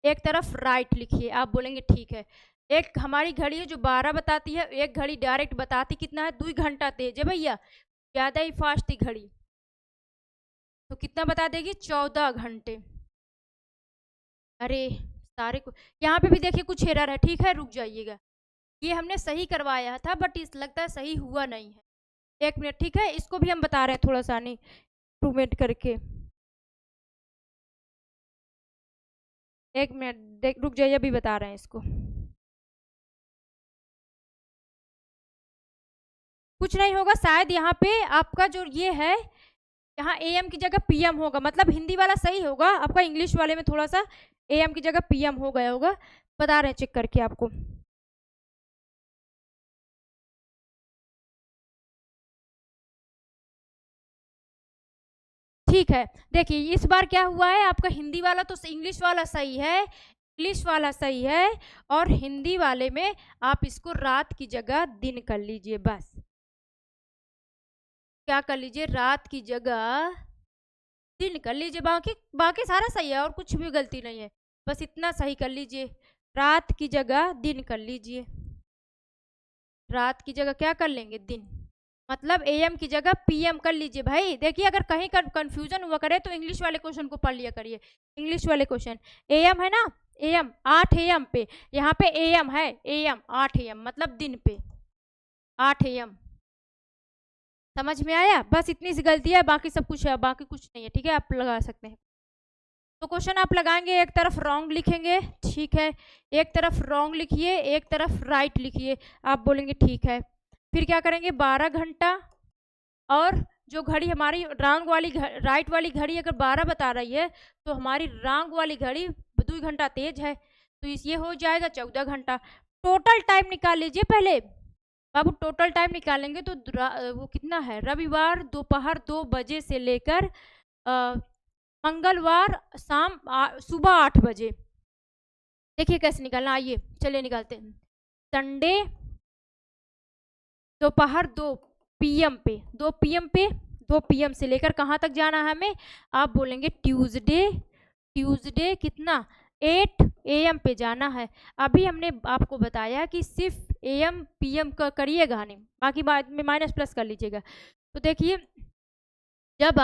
एक तरफ राइट लिखिए। आप बोलेंगे ठीक है। एक हमारी घड़ी है जो 12 बताती है, एक घड़ी डायरेक्ट बताती कितना है, 2 घंटा तेज है भैया, ज़्यादा ही फास्ट थी घड़ी, तो कितना बता देगी, 14 घंटे। अरे सारे को यहाँ पे भी देखिए कुछ एरर है, ठीक है रुक जाइएगा, ये हमने सही करवाया था बट इस लगता है सही हुआ नहीं है। 1 मिनट, ठीक है, इसको भी हम बता रहे हैं थोड़ा सा नहीं इम्प्रूवमेंट करके। 1 मिनट देख, रुक जाइए, अभी बता रहे हैं इसको। कुछ नहीं होगा, शायद यहाँ पे आपका जो ये है, यहाँ AM की जगह PM होगा, मतलब हिंदी वाला सही होगा, आपका इंग्लिश वाले में थोड़ा सा AM की जगह PM हो गया होगा, बता रहे हैं चेक करके आपको। ठीक है, देखिए इस बार क्या हुआ है, आपका हिंदी वाला तो इंग्लिश वाला सही है, इंग्लिश वाला सही है, और हिंदी वाले में आप इसको रात की जगह दिन कर लीजिए, बस क्या कर लीजिए, रात की जगह दिन कर लीजिए, बाकी बाकी सारा सही है और कुछ भी गलती नहीं है, बस इतना सही कर लीजिए, रात की जगह दिन कर लीजिए, रात की जगह क्या कर लेंगे, दिन, मतलब AM की जगह PM कर लीजिए भाई। देखिए अगर कहीं का कंफ्यूजन हुआ करे तो इंग्लिश वाले क्वेश्चन को पढ़ लिया करिए, इंग्लिश वाले क्वेश्चन AM है ना, AM 8 AM पे, यहाँ पे AM है, AM 8 AM मतलब दिन पे 8 AM, समझ में आया, बस इतनी सी गलती है, बाकी सब कुछ है, बाकी कुछ नहीं है, ठीक है, आप लगा सकते हैं। तो क्वेश्चन आप लगाएंगे, एक तरफ रॉन्ग लिखेंगे, ठीक है, एक तरफ रॉन्ग लिखिए, एक तरफ राइट लिखिए, आप बोलेंगे ठीक है। फिर क्या करेंगे, 12 घंटा, और जो घड़ी हमारी रॉन्ग वाली राइट वाली घड़ी अगर 12 बता रही है, तो हमारी रॉन्ग वाली घड़ी 2 घंटा तेज है, तो ये हो जाएगा 14 घंटा। टोटल टाइम निकाल लीजिए पहले बाबू, टोटल टाइम निकालेंगे तो वो कितना है, रविवार दोपहर 2 बजे से लेकर मंगलवार शाम सुबह 8 बजे। देखिए कैसे निकालना, आइए चलिए निकालते हैं। संडे दोपहर 2 PM पे, 2 PM पे, 2 PM से लेकर कहाँ तक जाना है हमें, आप बोलेंगे ट्यूसडे, ट्यूसडे कितना 8 AM पे जाना है। अभी हमने आपको बताया कि सिर्फ AM PM का करिएगा नहीं, बाकी बाद में माइनस प्लस कर लीजिएगा। तो देखिए जब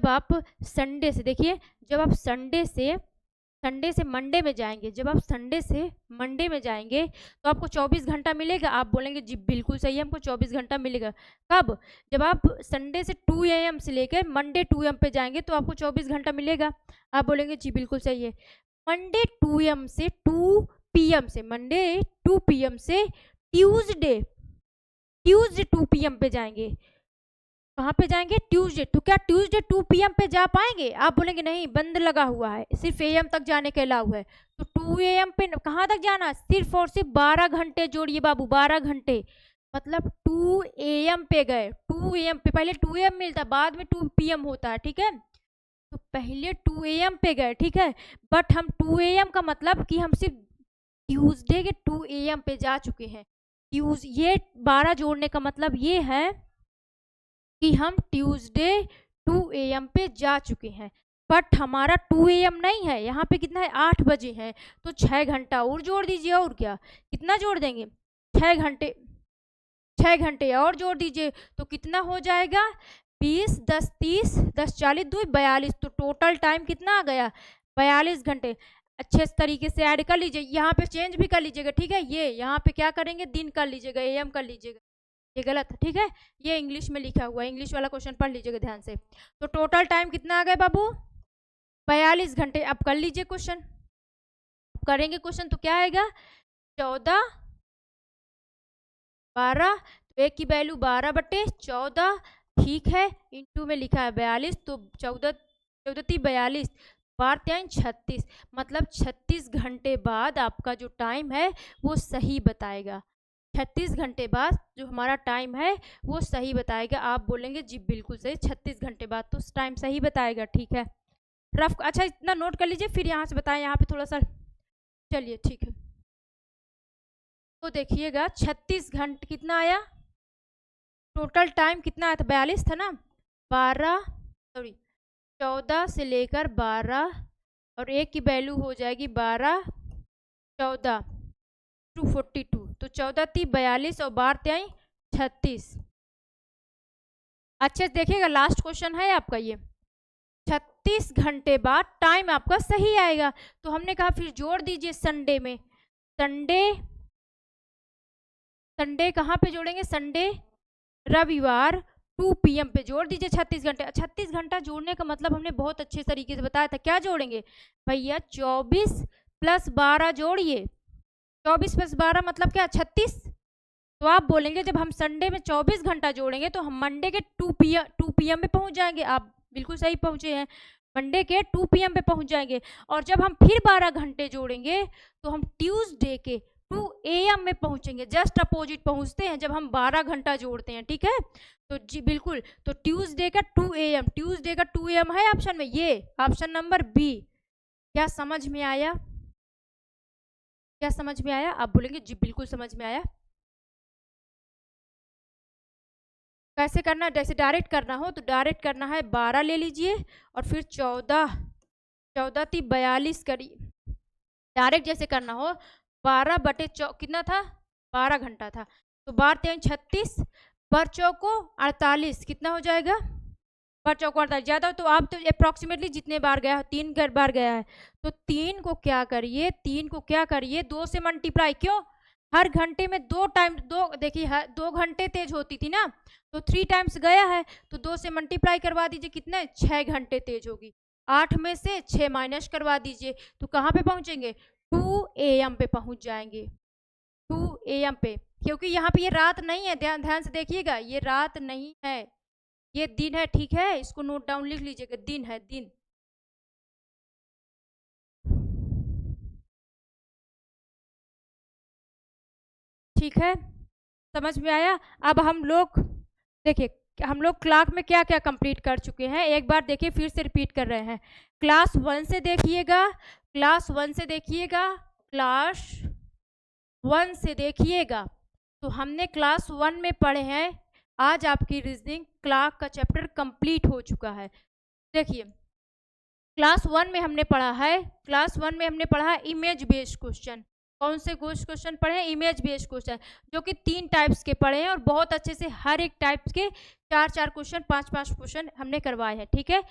आप संडे से, देखिए जब आप संडे से मंडे में जाएंगे, जब आप संडे से मंडे में जाएंगे तो आपको 24 घंटा मिलेगा, आप बोलेंगे जी बिल्कुल सही है, हमको 24 घंटा मिलेगा। कब, जब आप संडे से 2 AM से लेकर मंडे 2 AM पे जाएंगे तो आपको 24 घंटा मिलेगा, आप बोलेंगे जी बिल्कुल सही है। मंडे 2 AM से 2 PM से, मंडे 2 PM से ट्यूसडे 2 PM पे जाएंगे, कहाँ पे जाएंगे, ट्यूसडे, तो क्या ट्यूसडे 2 PM पे जा पाएंगे, आप बोलेंगे नहीं बंद लगा हुआ है, सिर्फ AM तक जाने के अलाउ है, तो 2 AM पे कहाँ तक जाना, सिर्फ और सिर्फ 12 घंटे जोड़िए बाबू, 12 घंटे, मतलब 2 AM पे गए, 2 AM पे, पहले 2 AM मिलता है बाद में 2 PM होता है, ठीक है, तो पहले 2 AM पे गए, ठीक है, बट हम 2 AM का मतलब कि हम सिर्फ ट्यूसडे के 2 AM पे जा चुके हैं, ये 12 जोड़ने का मतलब ये है कि हम ट्यूसडे 2 AM पे जा चुके हैं, बट हमारा 2 AM नहीं है, यहाँ पे कितना है 8 बजे है, तो 6 घंटा और जोड़ दीजिए, और क्या कितना जोड़ देंगे, 6 घंटे, 6 घंटे और जोड़ दीजिए, तो कितना हो जाएगा 20 10 30 10 40 2 42, तो टोटल टाइम कितना आ गया 42 घंटे। अच्छे तरीके से ऐड कर लीजिए, यहाँ पे चेंज भी कर लीजिएगा, ठीक है, ये यहाँ पे क्या करेंगे दिन कर लीजिएगा, AM कर लीजिएगा, ये गलत है, ठीक है, ये इंग्लिश में लिखा हुआ है, इंग्लिश वाला क्वेश्चन पढ़ लीजिएगा ध्यान से। तो टोटल टाइम कितना आ गया बाबू 42 घंटे। अब कर लीजिए क्वेश्चन, करेंगे क्वेश्चन तो क्या आएगा 14 12, तो एक की वैल्यू 12/14, ठीक है, इंटू में लिखा है 42, तो 14 42 बार 36, मतलब 36 घंटे बाद आपका जो टाइम है वो सही बताएगा, 36 घंटे बाद जो हमारा टाइम है वो सही बताएगा, आप बोलेंगे जी बिल्कुल सही, 36 घंटे बाद तो टाइम सही बताएगा, ठीक है, रफ, अच्छा इतना नोट कर लीजिए, फिर यहाँ से बताएं, यहाँ पे थोड़ा सा, चलिए ठीक है। आपको देखिएगा 36 घंटे कितना आया, टोटल टाइम कितना आया था, 42 था ना, 14 से लेकर 12 और एक की वैल्यू हो जाएगी 12 14 242, तो 14 × 42 और 12 × 36। अच्छे से देखिएगा, लास्ट क्वेश्चन है आपका ये। 36 घंटे बाद टाइम आपका सही आएगा। तो हमने कहा फिर जोड़ दीजिए संडे में। संडे कहाँ पे जोड़ेंगे, संडे रविवार 2 PM पे जोड़ दीजिए 36 घंटे। 36 घंटा जोड़ने का मतलब हमने बहुत अच्छे तरीके से बताया था। क्या जोड़ेंगे भैया, 24 + 12 जोड़िए। 24 + 12 मतलब क्या, 36। तो आप बोलेंगे जब हम संडे में 24 घंटा जोड़ेंगे तो हम मंडे के 2 PM में पहुंच जाएंगे। आप बिल्कुल सही पहुंचे हैं, मंडे के 2 PM पे पहुंच जाएंगे। और जब हम फिर 12 घंटे जोड़ेंगे तो हम ट्यूसडे के 2 AM में पहुंचेंगे। जस्ट अपोजिट पहुंचते हैं जब हम 12 घंटा जोड़ते हैं, ठीक है। तो जी बिल्कुल, तो ट्यूसडे का 2 AM, ट्यूसडे का 2 AM है ऑप्शन में, ये ऑप्शन नंबर बी। क्या समझ में आया, क्या समझ में आया? आप बोलेंगे जी बिल्कुल समझ में आया। कैसे करना है, जैसे डायरेक्ट करना हो तो डायरेक्ट करना है, 12 ले लीजिए और फिर 14 × 42 करिए। डायरेक्ट जैसे करना हो 12/4 कितना था, 12 घंटा था, तो 12 × 36 बच्चों को 48 कितना हो जाएगा, बच्चों को 48 ज़्यादा। तो आप तो अप्रॉक्सीमेटली जितने बार गया, 3 बार गया है, तो 3 को क्या करिए, 2 से मल्टीप्लाई। क्यों, हर घंटे में 2 टाइम, 2 देखिए 2 घंटे तेज होती थी ना, तो 3 टाइम्स गया है, तो 2 से मल्टीप्लाई करवा दीजिए, कितने 6 घंटे तेज होगी। 8 में से 6 माइनस करवा दीजिए, तो कहाँ पे पहुंचेंगे, 2 AM पे पहुंच जाएंगे, 2 AM पे। क्योंकि यहाँ पे ये रात नहीं है, ध्यान से देखिएगा, ये रात नहीं है, ये दिन है, ठीक है। इसको नोट डाउन लिख लीजिएगा, दिन है, दिन। ठीक है, समझ में आया। अब हम लोग देखिए, हम लोग क्लास में क्या क्या कंप्लीट कर चुके हैं, एक बार देखिए, फिर से रिपीट कर रहे हैं। क्लास 1 से देखिएगा, क्लास 1 से देखिएगा, क्लास 1 से देखिएगा। तो हमने क्लास 1 में पढ़े हैं, आज आपकी रीजनिंग क्लास का चैप्टर कंप्लीट हो चुका है। देखिए क्लास 1 में हमने पढ़ा है, क्लास 1 में हमने पढ़ा है इमेज बेस्ड क्वेश्चन। कौन से क्वेश्चन पढ़े हैं, इमेज बेस्ड क्वेश्चन, जो कि 3 टाइप्स के पढ़े हैं और बहुत अच्छे से हर एक टाइप के 4-4 क्वेश्चन, 5-5 क्वेश्चन हमने करवाए हैं, ठीक है।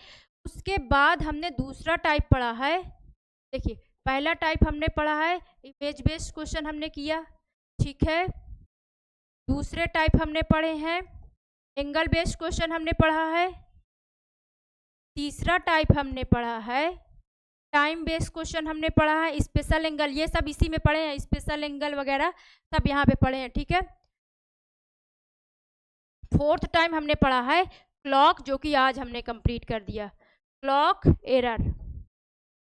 उसके बाद हमने दूसरा टाइप पढ़ा है। देखिए पहला टाइप हमने पढ़ा है इमेज बेस्ड क्वेश्चन हमने किया, ठीक है। दूसरे टाइप हमने पढ़े हैं एंगल बेस्ड क्वेश्चन हमने पढ़ा है। तीसरा टाइप हमने पढ़ा है टाइम बेस्ड क्वेश्चन हमने पढ़ा है, स्पेशल एंगल, ये सब इसी में पढ़े हैं, स्पेशल एंगल वगैरह सब यहाँ पे पढ़े हैं, ठीक है। फोर्थ टाइम हमने पढ़ा है क्लॉक, जो कि आज हमने कंप्लीट कर दिया, क्लॉक एरर।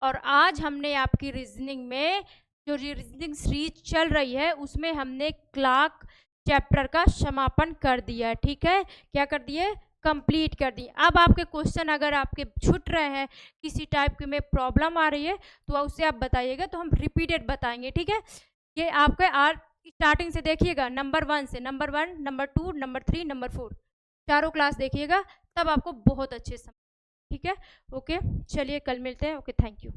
और आज हमने आपकी रीजनिंग में जो रीजनिंग सीरीज चल रही है उसमें हमने क्लॉक चैप्टर का समापन कर दिया है, ठीक है। क्या कर दिए, कंप्लीट कर दी। अब आपके क्वेश्चन अगर आपके छूट रहे हैं, किसी टाइप के में प्रॉब्लम आ रही है, तो उससे आप बताइएगा, तो हम रिपीटेड बताएंगे, ठीक है। ये आपके आज स्टार्टिंग से देखिएगा, नंबर 1 से, नंबर 1, नंबर 2, नंबर 3, नंबर 4, चारों क्लास देखिएगा, तब आपको बहुत अच्छे समझ, ठीक है। ओके, चलिए कल मिलते हैं। Okay, thank you.